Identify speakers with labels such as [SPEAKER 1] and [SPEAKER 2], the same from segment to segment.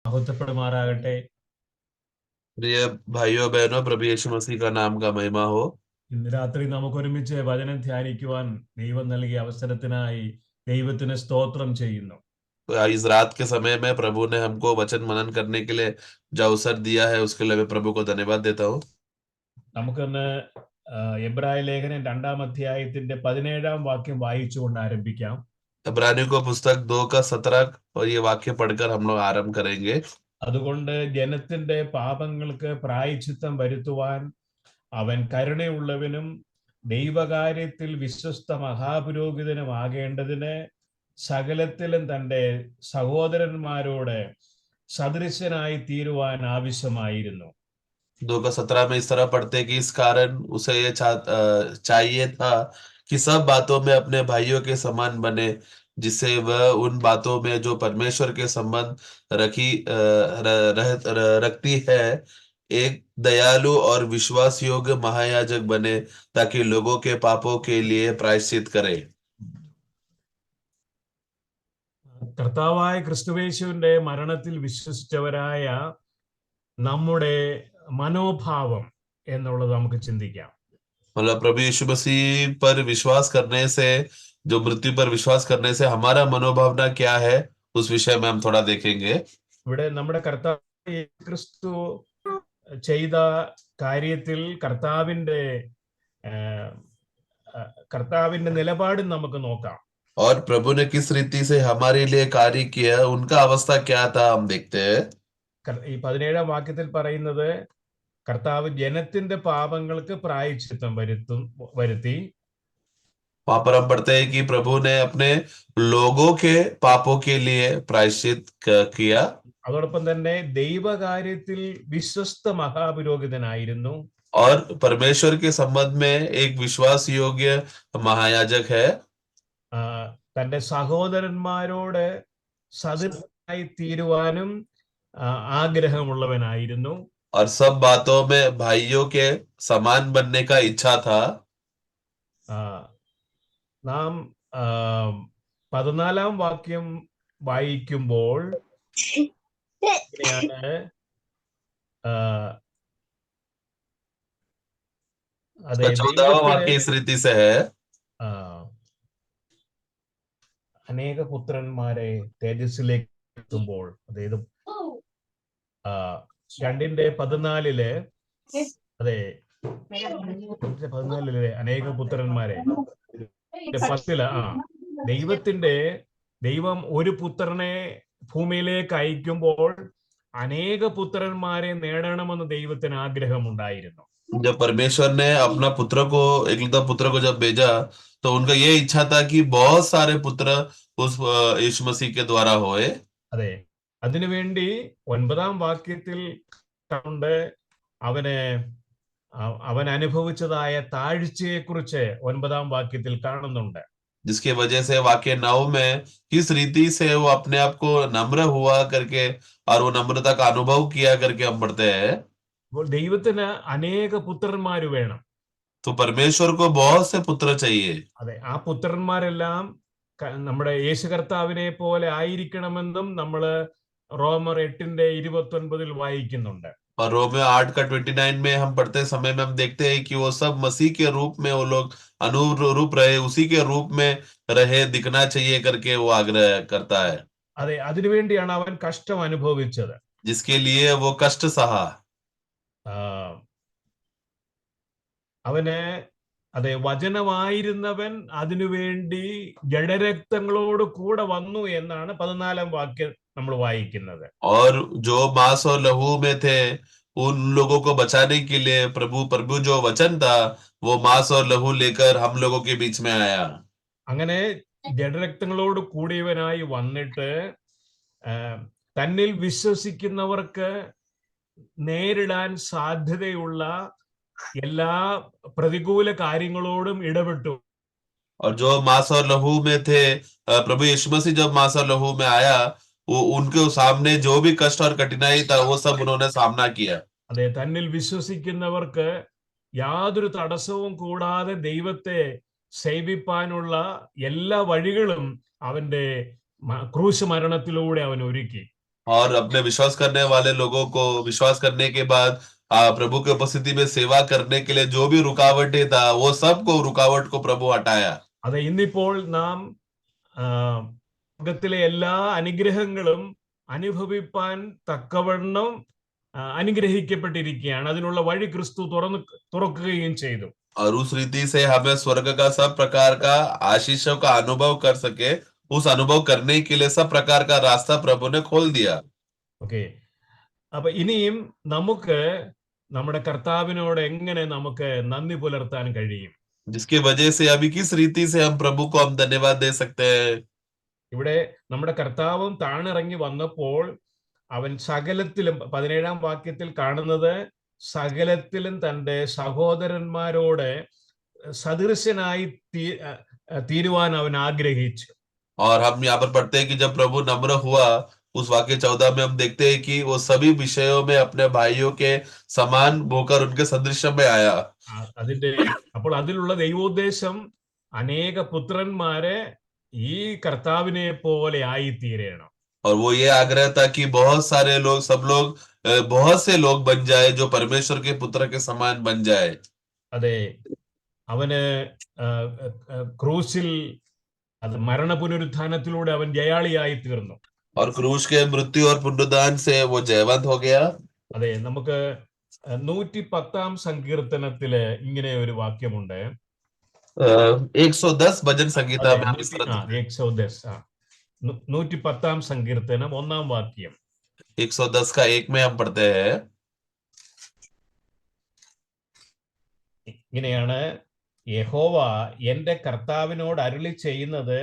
[SPEAKER 1] മഹത്വപ്പെടുമാറാകട്ടെ.
[SPEAKER 2] प्रिय भाइयों बहनों, प्रभु यीशु मसीह का नाम का महिमा हो।
[SPEAKER 1] ഇന്ന് രാത്രി നമുക്കൊരുമിച്ച് വചനം ധ്യാനിക്കുവാൻ ദൈവം നൽകിയ അവസരത്തിനായി ദൈവത്തിന് സ്തോത്രം ചെയ്യുന്നു.
[SPEAKER 2] इस रात के समय में प्रभु ने हमको वचन मनन करने के लिए जो अवसर दिया है उसके लिए मैं प्रभु को धन्यवाद देता हूँ।
[SPEAKER 1] നമുക്കിന്ന് എബ്രായ ലേഖനം 2-ാം അധ്യായത്തിന്റെ 17-ാം വാക്യം വായിച്ചുകൊണ്ട് ആരംഭിക്കാം.
[SPEAKER 2] इब्रानियों को पुस्तक 2 का 17 और ये वाक्य पढ़कर हम लोग आरंभ करेंगे।
[SPEAKER 1] അതുകൊണ്ട് ജനത്തിന്റെ പാപങ്ങൾക്ക് പ്രായശ്ചിത്തം വരുത്തുവാൻ അവൻ കരുണയുള്ളവനും ദൈവകാര്യത്തിൽ വിശ്വസ്ത മഹാപുരോഹിതനുമാകേണ്ടതിന് സകലത്തിലും തന്റെ സഹോദരന്മാരോട് സദൃശനായി തീരുവാൻ ആവശ്യമായിരുന്നു.
[SPEAKER 2] 2 का 17 में इस तरह पढ़ते कि इस कारण उसे ये चाहिए था कि सब बातों में अपने भाइयों के समान बने, जिससे वह उन बातों में जो परमेश्वर के संबंध रखती है एक दयालु और विश्वास योग्य महायाजक बने, ताकि लोगों के पापों के लिए प्रायश्चित करे।
[SPEAKER 1] കർത്താവായ ക്രിസ്തുയേശുവിന്റെ മരണത്തിൽ വിശ്വസിച്ചവരായ നമ്മുടെ മനോഭാവം എന്നുള്ളത് നമുക്ക് ചിന്തിക്കാം.
[SPEAKER 2] मतलब प्रभु यीशु मसीह पर विश्वास करने से, जो मृत्यु पर विश्वास करने से हमारा मनोभावना क्या है, उस विषय में हम थोड़ा देखेंगे।
[SPEAKER 1] ഇവിടെ നമ്മുടെ കർത്താവ് ക്രിസ്തു ചെയ്ത കാര്യത്തിൽ കർത്താവിന്റെ നിലപാട് നമുക്ക് നോക്കാം.
[SPEAKER 2] और प्रभु ने किस रीति से हमारे लिए कार्य किया, उनका अवस्था क्या था, हम देखते हैं।
[SPEAKER 1] ഈ 17-ാം വാക്യത്തിൽ പറയുന്നത് കർത്താവ് ജനത്തിന്റെ പാപങ്ങൾക്ക് പ്രായശ്ചിത്തം വരുത്തി.
[SPEAKER 2] वहां पर हम पढ़ते हैं कि प्रभु ने अपने लोगों के पापों के लिए प्रायश्चित किया।
[SPEAKER 1] അതോടൊപ്പം തന്നെ ദൈവകാര്യത്തിൽ വിശ്വസ്ത മഹാപുരോഹിതനായിരുന്നു.
[SPEAKER 2] और परमेश्वर के संबंध में एक विश्वास योग्य महायाजक है।
[SPEAKER 1] തന്റെ സഹോദരന്മാരോട് സദൃശനായി തീരുവാനും ആഗ്രഹമുള്ളവനായിരുന്നു.
[SPEAKER 2] और सब बातों में भाइयों के समान बनने का इच्छा था।
[SPEAKER 1] നാം 14-ാം വാക്യം വായിക്കുമ്പോൾ അതെ,
[SPEAKER 2] 14वां वाक्य इस रीति से है,
[SPEAKER 1] അനേക പുത്രന്മാരെ തേജസ്സിലേക്ക് എത്തുമ്പോൾ, അതായത് 2:14 അതെ 14 അനേക പുത്രന്മാരെ 10 ദൈവം ഒരു പുത്രനെ ഭൂമിയിലേക്ക് അയക്കുമ്പോൾ അനേക പുത്രന്മാരെ നേടണമെന്ന് ദൈവത്തിന് ആഗ്രഹമുണ്ടായിരുന്നു.
[SPEAKER 2] जब परमेश्वर ने अपना एकलौता पुत्र को जब भेजा, तो उनका ये इच्छा था कि बहुत सारे पुत्र उस यीशु मसीह के द्वारा होए।
[SPEAKER 1] അതെ, അതിനുവേണ്ടി 9-ാം വാക്യത്തിൽ അവൻ അനുഭവിച്ചതായ താഴ്ചയെ കുറിച്ച് 9-ാം വാക്യത്തിൽ കാണുന്നുണ്ട്.
[SPEAKER 2] जिसके वजह से वाक्य 9 में किस रीति से वो अपने आप को नम्र हुआ करके और वो नम्रता का अनुभव किया करके हम पढ़ते हैं।
[SPEAKER 1] ദൈവത്തിന് അനേക പുത്രന്മാര് വേണം.
[SPEAKER 2] तो परमेश्वर को बहुत से पुत्र चाहिए।
[SPEAKER 1] അതെ, ആ പുത്രന്മാരെല്ലാം നമ്മുടെ യേശു കർത്താവിനെ പോലെ ആയിരിക്കണമെന്നും നമ്മള് റോമർ 8:29 വായിക്കുന്നുണ്ട്.
[SPEAKER 2] और रोमियो 8:29 में हम पढ़ते समय में हम देखते हैं कि वो सब मसीह के रूप में वो लोग अनुरूप रहे, उसी के रूप में रहे, दिखना चाहिए करके वो आग्रह करता है।
[SPEAKER 1] അതെ, അതിനുവേണ്ടിയാണ് അവൻ കഷ്ടം അനുഭവിച്ചത്.
[SPEAKER 2] जिसके लिए वो कष्ट सहा।
[SPEAKER 1] അവന് അതെ വചനമായിരുന്നവൻ അതിനുവേണ്ടി ജഡരക്തങ്ങളോട് കൂടെ വന്നു എന്നാണ് 14-ാം വാക്യം നമ്മൾ വായിക്കുന്നത്.
[SPEAKER 2] और जो मांस और लहू में थे, उन लोगों को बचाने के लिए प्रभु जो वचन था, वो मांस और लहू लेकर हम लोगों के बीच में आया।
[SPEAKER 1] അങ്ങനെ ജഡരക്തങ്ങളോട് കൂടിയവനായി വന്നിട്ട് തന്നിൽ വിശ്വസിക്കുന്നവർക്ക് നേരിടാൻ സാധ്യതയുള്ള എല്ലാ പ്രതികൂല കാര്യങ്ങളോടും ഇടപെട്ടു.
[SPEAKER 2] और जो मांस और लहू में थे, प्रभु यीशु मसीह जब मांस और लहू में आया, वो उनके सामने जो भी कष्ट और कठिनाई था, वो सब उन्होंने सामना किया।
[SPEAKER 1] അതെ, തന്നിൽ വിശ്വസിക്കുന്നവർക്ക് യാതൊരു തടസ്സവും കൂടാതെ ദൈവത്തെ സേവിപ്പാനുള്ള എല്ലാ വഴികളും അവന്റെ ക്രൂശ് മരണത്തിലൂടെ അവൻ ഒരുക്കി.
[SPEAKER 2] और अपने विश्वास करने वाले लोगों को विश्वास करने के बाद प्रभु की उपस्थिति में सेवा करने के लिए जो भी रुकावटें था वो सबको रुकावट को प्रभु हटाया।
[SPEAKER 1] അതെ, ഇന്നിപ്പോൾ നാം ആ, ലോകത്തിലെ എല്ലാ അനുഗ്രഹങ്ങളും അനുഭവിപ്പാൻ തക്കവണ്ണം അനുഗ്രഹിക്കപ്പെട്ടിരിക്കുകയാണ്. അതിനുള്ള വഴി ക്രിസ്തു തുറക്കുകയും ചെയ്തു.
[SPEAKER 2] और उस रीति से हमें स्वर्ग का सब प्रकार का आशीषों का अनुभव कर सके, उस अनुभव करने के लिए सब प्रकार का रास्ता प्रभु ने खोल दिया।
[SPEAKER 1] ഓക്കെ, അപ്പൊ ഇനിയും നമുക്ക് നമ്മുടെ കർത്താവിനോട് എങ്ങനെ നമുക്ക് നന്ദി പുലർത്താൻ കഴിയും?
[SPEAKER 2] जिसकी वजह से अभी किस रीति से हम प्रभु को हम धन्यवाद दे सकते हैं?
[SPEAKER 1] ഇവിടെ നമ്മുടെ കർത്താവും താണിറങ്ങി വന്നപ്പോൾ അവൻ സകലത്തിലും 17-ാം വാക്യത്തിൽ കാണുന്നത് സകലത്തിലും തന്റെ സഹോദരന്മാരോട് സദൃശനായി തീരുവാൻ അവൻ ആഗ്രഹിച്ചു.
[SPEAKER 2] और हम यहाँ पर पढ़ते हैं कि जब प्रभु नम्र हुआ, उस वाक्य 14 में हम देखते हैं कि वो सभी विषयों में अपने भाइयों के समान होकर उनके सदृश्य में आया।
[SPEAKER 1] അപ്പോൾ അതിലുള്ള ദൈവോദ്ദേശം അനേക പുത്രന്മാരെ ഈ കർത്താവിനെ പോലെ ആയിത്തീരണം.
[SPEAKER 2] और वो ये आग्रह था कि बहुत सारे लोग, सब लोग, बहुत से लोग बन जाए जो परमेश्वर के पुत्र के समान बन जाए।
[SPEAKER 1] അതെ, അവന് ക്രൂസിൽ അത് മരണ പുനരുത്ഥാനത്തിലൂടെ അവൻ ജയാളിയായി തീർന്നു.
[SPEAKER 2] और क्रूस के मृत्यु और पुनरुत्थान से वो जयवंत हो गया।
[SPEAKER 1] അതെ, നമുക്ക് 110-ാം സങ്കീർത്തനത്തില് ഇങ്ങനെ ഒരു വാക്യമുണ്ട്.
[SPEAKER 2] 110 भजन संगीता में
[SPEAKER 1] 110-ാം സങ്കീർത്തനം 1-ാം വാക്യം.
[SPEAKER 2] 110 का 1 में हम पढ़ते हैं,
[SPEAKER 1] ഇങ്ങനെയാണ്: യഹോവ എന്റെ കർത്താവിനോട് അരുളി ചെയ്യുന്നത്,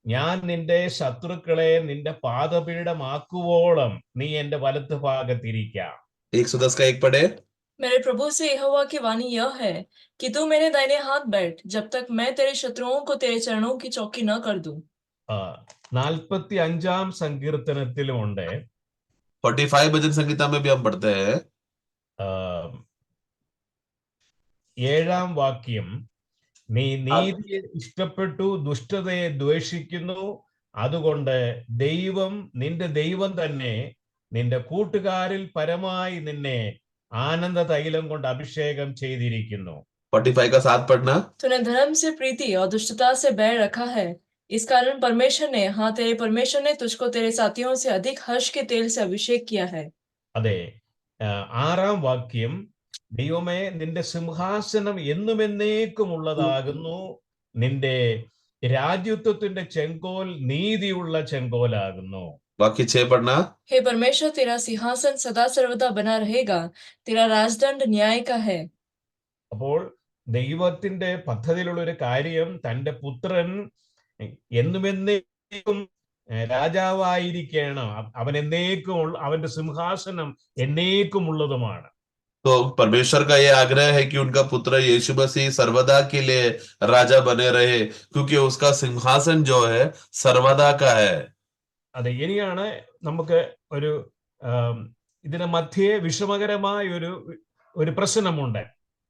[SPEAKER 1] ഞാൻ നിന്റെ ശത്രുക്കളെ നിന്റെ പാദപീഠമാക്കുവോളം നീ എന്റെ വലത്ത് ഭാഗത്തിരിക്കാം.
[SPEAKER 2] 110 का 1 पढ़े।
[SPEAKER 3] मेरे प्रभु से यहोवा की वाणी यह है कि तू मेरे दाहिने हाथ बैठ, जब तक मैं तेरे शत्रुओं को तेरे चरणों की चौकी न कर दूं.
[SPEAKER 1] 45-ാം സങ്കീർത്തനത്തിലുമുണ്ട്.
[SPEAKER 2] 45 भजन संगीता में भी हम पढ़ते हैं,
[SPEAKER 1] 7-ാം വാക്യം: നീ നീതിയെ ഇഷ്ടപ്പെട്ടു ദുഷ്ടതയെ ദ്വേഷിക്കുന്നു, അതുകൊണ്ട് നിന്റെ ദൈവം തന്നെ നിന്റെ കൂട്ടുകാരിൽ പരമായി നിന്നെ ആനന്ദ തൈലം കൊണ്ട് അഭിഷേകം ചെയ്തിരിക്കുന്നു.
[SPEAKER 2] 45 का 7 पढ़ना।
[SPEAKER 3] तूने धर्म से प्रीति और दुष्टता से बैर रखा है, इस कारण परमेश्वर ने, हाँ तेरे परमेश्वर ने तुझको तेरे साथियों से अधिक हर्ष के तेल से अभिषेक किया है.
[SPEAKER 1] അതെ, 6-ാം വാക്യം: ദൈവമേ, നിന്റെ സിംഹാസനം എന്നും എന്നേക്കും ഉള്ളതാകുന്നു, നിന്റെ രാജ്യത്വത്തിന്റെ ചെങ്കോൽ നീതിയുള്ള ചെങ്കോലാകുന്നു.
[SPEAKER 2] बाकी 6 पढ़ना।
[SPEAKER 3] हे परमेश्वर, तेरा सिंहासन सदा सर्वदा बना रहेगा, तेरा राजदंड न्याय का है.
[SPEAKER 1] അപ്പോൾ ദൈവത്തിന്റെ പദ്ധതിയിലുള്ള ഒരു കാര്യം, തന്റെ പുത്രൻ എന്നുമെന്നേക്കും രാജാവായിരിക്കണം. അവൻ എന്നേക്കും, അവന്റെ സിംഹാസനം എന്നേക്കും ഉള്ളതുമാണ്.
[SPEAKER 2] तो परमेश्वर का ये आग्रह है कि उनका पुत्र यीशु मसीह सर्वदा के लिए राजा बने रहे, क्योंकि उसका सिंहासन जो है सर्वदा का है.
[SPEAKER 1] അതെ, ഇനിയാണ് നമുക്ക് ഒരു ഇതിന് മധ്യേ വിഷമകരമായ ഒരു പ്രശ്നമുണ്ട്.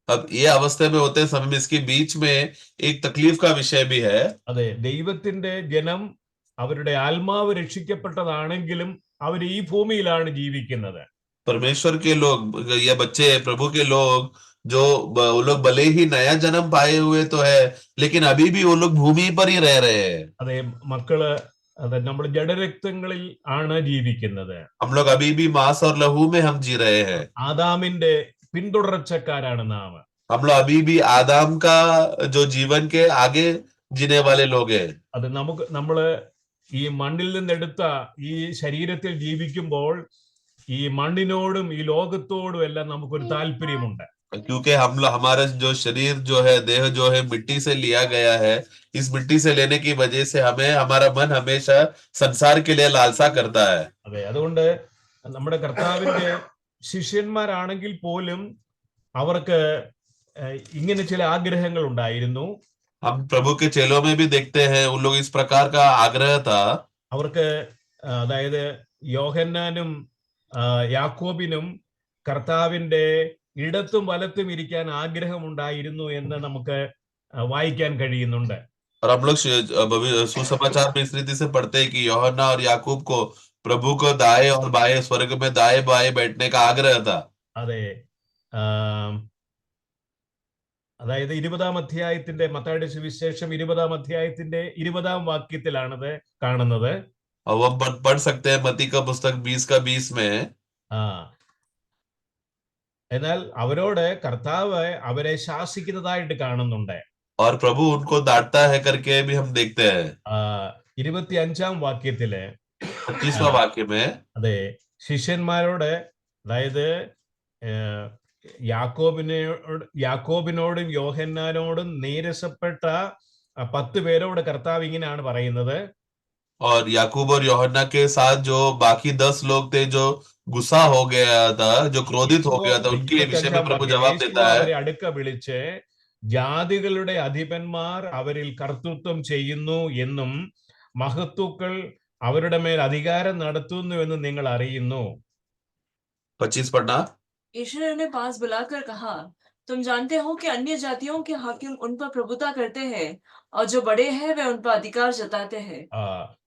[SPEAKER 2] अब ये अवस्था में होते समय इसके बीच में एक तकलीफ का विषय भी है.
[SPEAKER 1] അതെ, ദൈവത്തിന്റെ ജനം അവരുടെ ആത്മാവ് രക്ഷിക്കപ്പെട്ടതാണെങ്കിലും അവർ ഈ ഭൂമിയിലാണ് ജീവിക്കുന്നത്.
[SPEAKER 2] परमेश्वर के लोग, ये बच्चे, प्रभु के लोग, जो वो लोग भले ही नया जन्म पाए हुए तो है, लेकिन अभी भी वो लोग भूमि पर ही रह रहे हैं.
[SPEAKER 1] അതെ, മക്കള് നമ്മൾ ജഡരക്തങ്ങളിൽ ആണ് ജീവിക്കുന്നത്.
[SPEAKER 2] हम लोग अभी भी मांस और लहू में हम जी रहे हैं.
[SPEAKER 1] ആദാമിന്റെ പിന്തുടർച്ചക്കാരാണ് നാം.
[SPEAKER 2] हम लोग अभी भी आदम का जो जीवन के आगे जीने वाले लोग हैं.
[SPEAKER 1] അത് നമ്മള് ഈ മണ്ണിൽ നിന്നെടുത്ത ഈ ശരീരത്തിൽ ജീവിക്കുമ്പോൾ ഈ മണ്ണിനോടും ഈ ലോകത്തോടും എല്ലാം നമുക്കൊരു താല്പര്യമുണ്ട്.
[SPEAKER 2] क्योंकि हमारा जो शरीर जो है, देह जो है, मिट्टी से लिया गया है. इस मिट्टी से लेने की वजह से हमें, हमारा मन हमेशा संसार के लिए लालसा करता है.
[SPEAKER 1] അതെ, അതുകൊണ്ട് നമ്മുടെ കർത്താവിന്റെ ശിഷ്യന്മാരാണെങ്കിൽ പോലും അവർക്ക് ഇങ്ങനെ ചില ആഗ്രഹങ്ങൾ ഉണ്ടായിരുന്നു.
[SPEAKER 2] हम प्रभु के चेलों में भी देखते हैं, उन लोग इस प्रकार का आग्रह था.
[SPEAKER 1] അവർക്ക്, അതായത് യോഹന്നാനും യാക്കോബിനും കർത്താവിന്റെ ഇടത്തും വലത്തും ഇരിക്കാൻ ആഗ്രഹമുണ്ടായിരുന്നു എന്ന് നമുക്ക് വായിക്കാൻ കഴിയുന്നുണ്ട്.
[SPEAKER 2] और हम लोग सुसमाचार में इस रीति से पढ़ते हैं कि यूहन्ना और याकूब को प्रभु को दाएं और बाएं स्वर्ग में दाएं बाएं बैठने का आग्रह था।
[SPEAKER 1] അതെ. അതായത് 20-ാം അധ്യായത്തിന്റെ മത്തായിയുടെ സുവിശേഷം 20-ാം അധ്യായത്തിന്റെ 20-ാം വാക്യത്തിലാണത് കാണുന്നത്.
[SPEAKER 2] और वो पढ़ सकते हैं मत्ती का पुस्तक 20 में।
[SPEAKER 1] ആ എന്നാൽ അവരോട് കർത്താവ് അവരെ ശാസിക്കുന്നതായിട്ട് കാണുന്നുണ്ട്.
[SPEAKER 2] और प्रभु उनको डांटता है करके भी हम देखते हैं।
[SPEAKER 1] 25-ാം വാക്യത്തില്
[SPEAKER 2] 25वां वाक्य में
[SPEAKER 1] അതെ ശിഷ്യന്മാരോട്, അതായത് യാക്കോബിനോടും യോഹന്നാനോടും നീരസപ്പെട്ട 10 പേരോട് കർത്താവ് ഇങ്ങനെയാണ് പറയുന്നത്.
[SPEAKER 2] और याकूब और യോഹന്ന के साथ जो बाकी 10 लोग थे जो गुस्सा हो गया था, जो क्रोधित हो गया था, उनके विषय में
[SPEAKER 1] 25-ാം
[SPEAKER 2] प्रभु
[SPEAKER 1] വാക്യം,
[SPEAKER 2] जवाब
[SPEAKER 1] യേശു
[SPEAKER 2] देता है।
[SPEAKER 1] അവരെ അടുക്ക വിളിച്ച് ജാതികളുടെ അധിപന്മാർ അവരിൽ കർത്തൃത്വം ചെയ്യുന്നു എന്നും മഹത്തുക്കൾ അവരുടെ മേൽ അധികാരം നടത്തുന്നുവെന്നും നിങ്ങൾ അറിയുന്നു.
[SPEAKER 2] 25 पढ़ना।
[SPEAKER 3] ईश्वर ने उन्हें पास बुलाकर कहा, तुम जानते हो कि अन्य जातियों के हाकिम उन पर प्रभुता करते हैं और जो बड़े हैं वे उन पर अधिकार जताते हैं।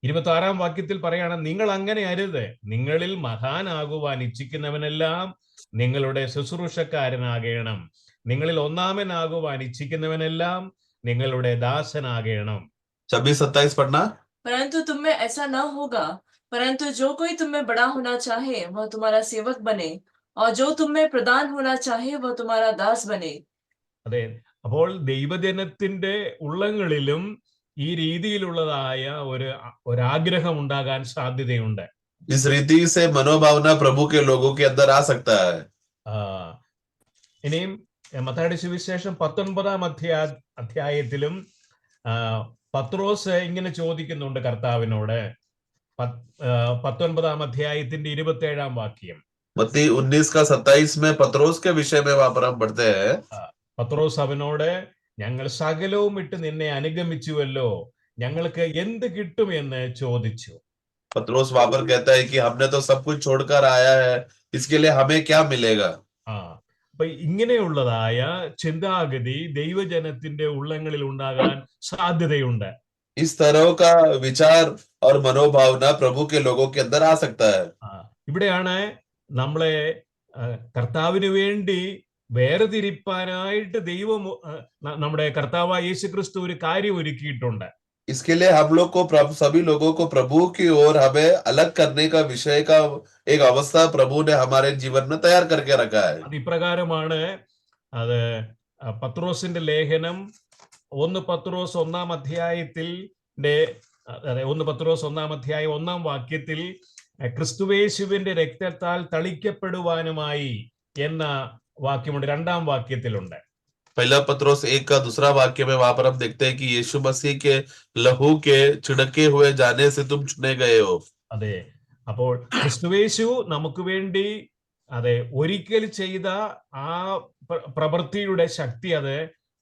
[SPEAKER 1] 26-ാം വാക്യത്തിൽ പറയാണ്, നിങ്ങൾ അങ്ങനെ അരുത്. നിങ്ങളിൽ മഹാനാകുവാൻ ഇച്ഛിക്കുന്നവനെല്ലാം നിങ്ങളുടെ ശുശ്രൂഷക്കാരനാകണം. നിങ്ങളിൽ ഒന്നാമനാകുവാൻ ഇച്ഛിക്കുന്നവനെല്ലാം നിങ്ങളുടെ ദാസനാകണം.
[SPEAKER 2] 26-27 पढ़ना।
[SPEAKER 3] परंतु तुम में ऐसा न होगा, परंतु जो कोई तुम में बड़ा होना चाहे वह तुम्हारा सेवक बने, और जो तुम में प्रधान होना चाहे वह तुम्हारा दास बने।
[SPEAKER 1] അതെ, അപ്പോൾ ദൈവജനത്തിന്റെ ഉള്ളങ്ങളിലും ഈ രീതിയിലുള്ളതായ ഒരാഗ്രഹം ഉണ്ടാകാൻ സാധ്യതയുണ്ട്.
[SPEAKER 2] इस रीति से मनोभावना प्रभु के लोगों के अंदर आ सकता है।
[SPEAKER 1] ഇനിയും മത്തായിയുടെ സുവിശേഷം 19-ാം അധ്യായത്തിലും പത്രോസ് ഇങ്ങനെ ചോദിക്കുന്നുണ്ട് കർത്താവിനോട്. 19-ാം അധ്യായത്തിന്റെ 27-ാം വാക്യം.
[SPEAKER 2] मत्ती 19:27 में पत्रोस के विषय में वहां पर हम पढ़ते हैं।
[SPEAKER 1] പത്രോസ് അവനോട്, ഞങ്ങൾ സകലവും ഇട്ട് നിന്നെ അനുഗമിച്ചുവല്ലോ, ഞങ്ങൾക്ക് എന്ത് കിട്ടും എന്ന് ചോദിച്ചു.
[SPEAKER 2] पत्रोस वहां पर कहता है कि हमने तो सब कुछ छोड़कर आया है, इसके लिए हमें क्या मिलेगा।
[SPEAKER 1] അപ്പൊ ഇങ്ങനെയുള്ളതായ ചിന്താഗതി ദൈവജനത്തിന്റെ ഉള്ളങ്ങളിൽ ഉണ്ടാകാൻ സാധ്യതയുണ്ട്.
[SPEAKER 2] इस तरह का विचार और मनोभावना प्रभु के लोगों के अंदर आ सकता है।
[SPEAKER 1] ഇവിടെയാണ് നമ്മളെ കർത്താവിന് വേണ്ടി വേർതിരിപ്പാനായിട്ട് ദൈവം, നമ്മുടെ കർത്താവായ യേശുക്രിസ്തു ഒരു കാര്യം ഒരുക്കിയിട്ടുണ്ട്.
[SPEAKER 2] इसके लिए हम लोग को सभी लोगों को प्रभु की ओर हमें अलग करने का विषय का एक अवस्था प्रभु ने हमारे जीवन में तैयार करके रखा है।
[SPEAKER 1] അത് ഇപ്രകാരമാണ്. അത് പത്രോസിന്റെ ലേഖനം 1 പത്രോസ് 1-ാം അധ്യായത്തിന്റെ 1 പത്രോസ് 1-ാം അധ്യായം 1-ാം വാക്യത്തിൽ ക്രിസ്തുവേശുവിന്റെ രക്തത്താൽ തളിക്കപ്പെടുവാനുമായി എന്ന വാക്യമുണ്ട്. 2-ാം വാക്യത്തിലുണ്ട്.
[SPEAKER 2] पहला पत्रोस 1 का दूसरा वाक्य में वहां पर हम देखते हैं कि यीशु मसीह के लहू के छिड़के हुए जाने से तुम चुने गए हो।
[SPEAKER 1] അതെ, അപ്പോൾ ക്രിസ്തുവേശു നമുക്ക് വേണ്ടി അതെ ഒരിക്കൽ ചെയ്ത ആ പ്രവൃത്തിയുടെ ശക്തി,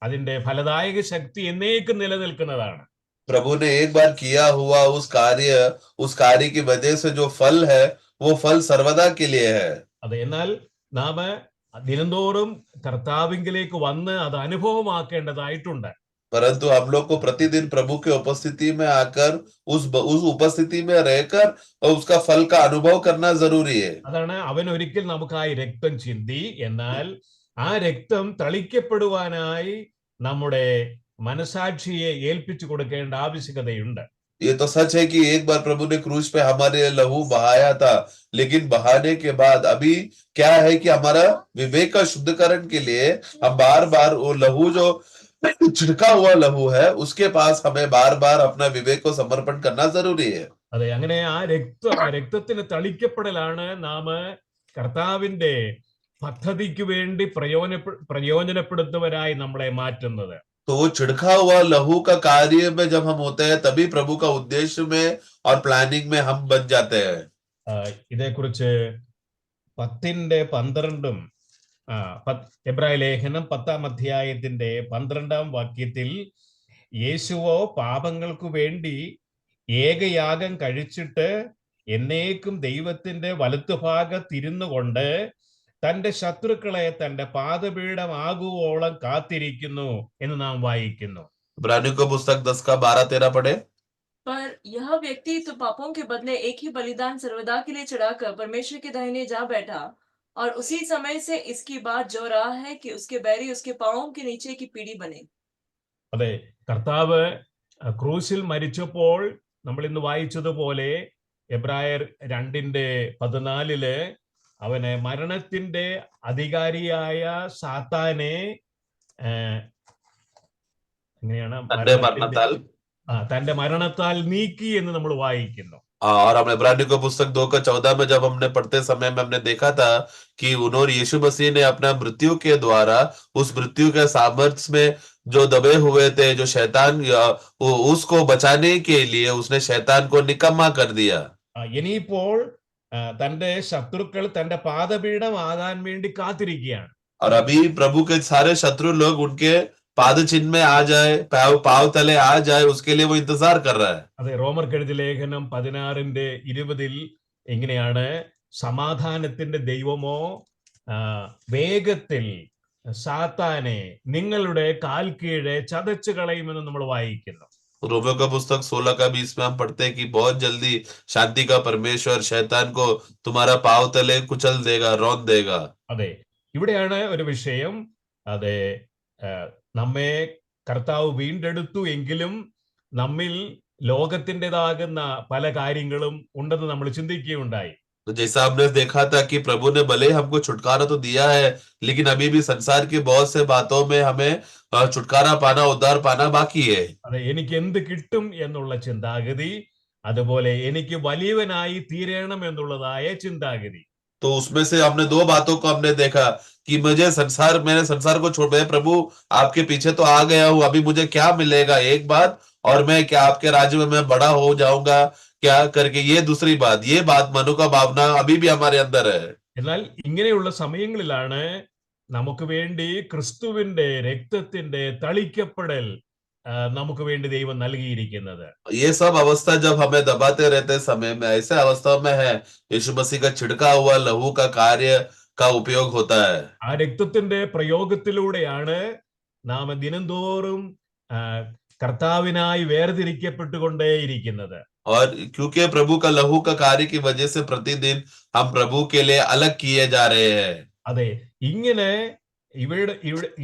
[SPEAKER 1] അതിന്റെ ഫലദായക ശക്തി എന്നേക്കും നിലനിൽക്കുന്നതാണ്.
[SPEAKER 2] प्रभु ने एक बार किया हुआ उस कार्य की वजह से जो फल है वो फल सर्वदा के लिए है।
[SPEAKER 1] അതെ, എന്നാൽ നാം ദിനംതോറും കർത്താവിങ്കിലേക്ക് വന്ന് അത് അനുഭവമാക്കേണ്ടതായിട്ടുണ്ട്.
[SPEAKER 2] परंतु हम लोग को प्रतिदिन प्रभु के उपस्थिति में आकर उस उपस्थिति में रहकर और उसका फल का अनुभव करना जरूरी है।
[SPEAKER 1] അതാണ് അവൻ ഒരിക്കൽ നമുക്കായി രക്തം ചിന്തി, എന്നാൽ ആ രക്തം തളിക്കപ്പെടുവാനായി നമ്മുടെ മനസാക്ഷിയെ ഏൽപ്പിച്ചു കൊടുക്കേണ്ട ആവശ്യകതയുണ്ട്.
[SPEAKER 2] ये तो सच है कि एक बार प्रभु ने क्रूज पे हमारे लहू बहाया था, लेकिन बहाने के बाद अभी क्या है कि हमारा विवेक का शुद्धिकरण के लिए हम बार बार वो लहू जो छिड़का हुआ लहू है उसके पास हमें बार बार अपना विवेक को समर्पण करना जरूरी है।
[SPEAKER 1] അതെ, അങ്ങനെ ആ രക്തത്തിന് തളിക്കപ്പെടലാണ് നാം കർത്താവിന്റെ പദ്ധതിക്ക് വേണ്ടി പ്രയോജനപ്പെടുത്തുവരായി നമ്മളെ മാറ്റുന്നത്.
[SPEAKER 2] तो वो छिड़का हुआ लहू का कार्य में जब हम होते हैं तभी प्रभु का उद्देश्य में और प्लानिंग में हम बन जाते हैं।
[SPEAKER 1] ഇതേക്കുറിച്ച് 10:12 എബ്രായ ലേഖനം 10-ാം അധ്യായത്തിന്റെ 12-ാം വാക്യത്തിൽ, യേശുവോ പാപങ്ങൾക്കു വേണ്ടി ഏകയാഗം കഴിച്ചിട്ട് എന്നേക്കും ദൈവത്തിന്റെ വലത്തുഭാഗത്തിരുന്നു കൊണ്ട് തന്റെ ശത്രുക്കളെ തന്റെ
[SPEAKER 3] पर यह व्यक्ति तो पापों के बदले एक ही बलिदान सर्वदा के लिए चढ़ाकर परमेश्वर के दाहिने जा बैठा, और उसी समय से इसकी बात जो रहा है कि उसके बैरी उसके पांवों के नीचे की पीढ़ी बने।
[SPEAKER 1] അതെ, കർത്താവ് ക്രൂശിൽ മരിച്ചപ്പോൾ നമ്മൾ ഇന്ന് വായിച്ചതുപോലെ എബ്രായർ 2:14 അവന് മരണത്തിന്റെ അധികാരിയായ സാത്താനെ എങ്ങനെയാണ്
[SPEAKER 2] തന്റെ മരണത്താൽ
[SPEAKER 1] തന്റെ മരണത്താൽ നീക്കി എന്ന് നമ്മൾ വായിക്കുന്നു.
[SPEAKER 2] और हमने इब्रानियों को पुस्तक 2:14 में जब हमने पढ़ते समय में हमने देखा था कि उन्होंने यीशु मसीह ने अपना मृत्यु के द्वारा उस मृत्यु के सामर्थ्य में जो दबे हुए थे, जो शैतान उसको बचाने के लिए उसने शैतान को निकम्मा कर दिया.
[SPEAKER 1] ഇനിയിപ്പോൾ തന്റെ ശത്രുക്കൾ തന്റെ പാദപീഠം ആകാൻ വേണ്ടി കാത്തിരിക്കുകയാണ്.
[SPEAKER 2] और अभी प्रभु के सारे शत्रु लोग उनके पाद चिन्ह में आ जाए, पाव तले आ जाए, उसके लिए वो इंतजार कर रहा है.
[SPEAKER 1] അതെ, റോമർക്കെഴുതിയ ലേഖനം 16:20 ഇങ്ങനെയാണ്: സമാധാനത്തിന്റെ ദൈവമോ വേഗത്തിൽ സാത്താനെ നിങ്ങളുടെ കാൽ കീഴെ ചതച്ചു കളയുമെന്ന് നമ്മൾ വായിക്കുന്നു.
[SPEAKER 2] रोमियो का पुस्तक 16:20 में हम पढ़ते हैं कि बहुत जल्दी शांति का परमेश्वर शैतान को तुम्हारा पाव तले कुचल देगा, रौंद देगा.
[SPEAKER 1] അതെ, ഇവിടെയാണ് ഒരു വിഷയം. അതെ, നമ്മെ കർത്താവ് വീണ്ടെടുത്തു എങ്കിലും നമ്മിൽ ലോകത്തിൻ്റെതാകുന്ന പല കാര്യങ്ങളും ഉണ്ടെന്ന് നമ്മൾ ചിന്തിക്കുകയുണ്ടായി.
[SPEAKER 2] तो जैसा हमने देखा था कि प्रभु ने भले हमको छुटकारा तो दिया है, लेकिन अभी भी संसार की बहुत से बातों में हमें छुटकारा पाना, उद्धार पाना बाकी है.
[SPEAKER 1] അതെ, എനിക്ക് എന്ത് കിട്ടും എന്നുള്ള ചിന്താഗതി, അതുപോലെ എനിക്ക് വലിയവനായി തീരണം എന്നുള്ളതായ ചിന്താഗതി.
[SPEAKER 2] तो उसमें से हमने दो बातों को हमने देखा कि मैंने संसार को छोड़, मैं प्रभु आपके पीछे तो आ गया हूं, अभी मुझे क्या मिलेगा, एक बात, और मैं क्या आपके राज्य में मैं बड़ा हो जाऊंगा क्या करके, ये दूसरी बात. ये बात मनु का भावना अभी भी हमारे अंदर है.
[SPEAKER 1] എന്നാൽ ഇങ്ങനെയുള്ള സമയങ്ങളിലാണ് നമുക്ക് വേണ്ടി ക്രിസ്തുവിന്റെ രക്തത്തിന്റെ തളിക്കപ്പെടൽ നമുക്ക് വേണ്ടി ദൈവം നൽകിയിരിക്കുന്നത്.
[SPEAKER 2] ये सब अवस्था जब हमें दबाते रहते समय में, ऐसे अवस्था में है यीशु मसीह का छिड़का हुआ लहू का कार्य का उपयोग होता है.
[SPEAKER 1] ആ രക്തത്തിന്റെ പ്രയോഗത്തിലൂടെയാണ് നാം ദിനംതോറും കർത്താവിനായി വേർതിരിക്കപ്പെട്ടുകൊണ്ടേയിരിക്കുന്നത്.
[SPEAKER 2] और क्योंकि प्रभु का लहू का कार्य की वजह से प्रतिदिन हम प्रभु के लिए अलग किए जा रहे हैं.
[SPEAKER 1] അതെ, ഇങ്ങനെ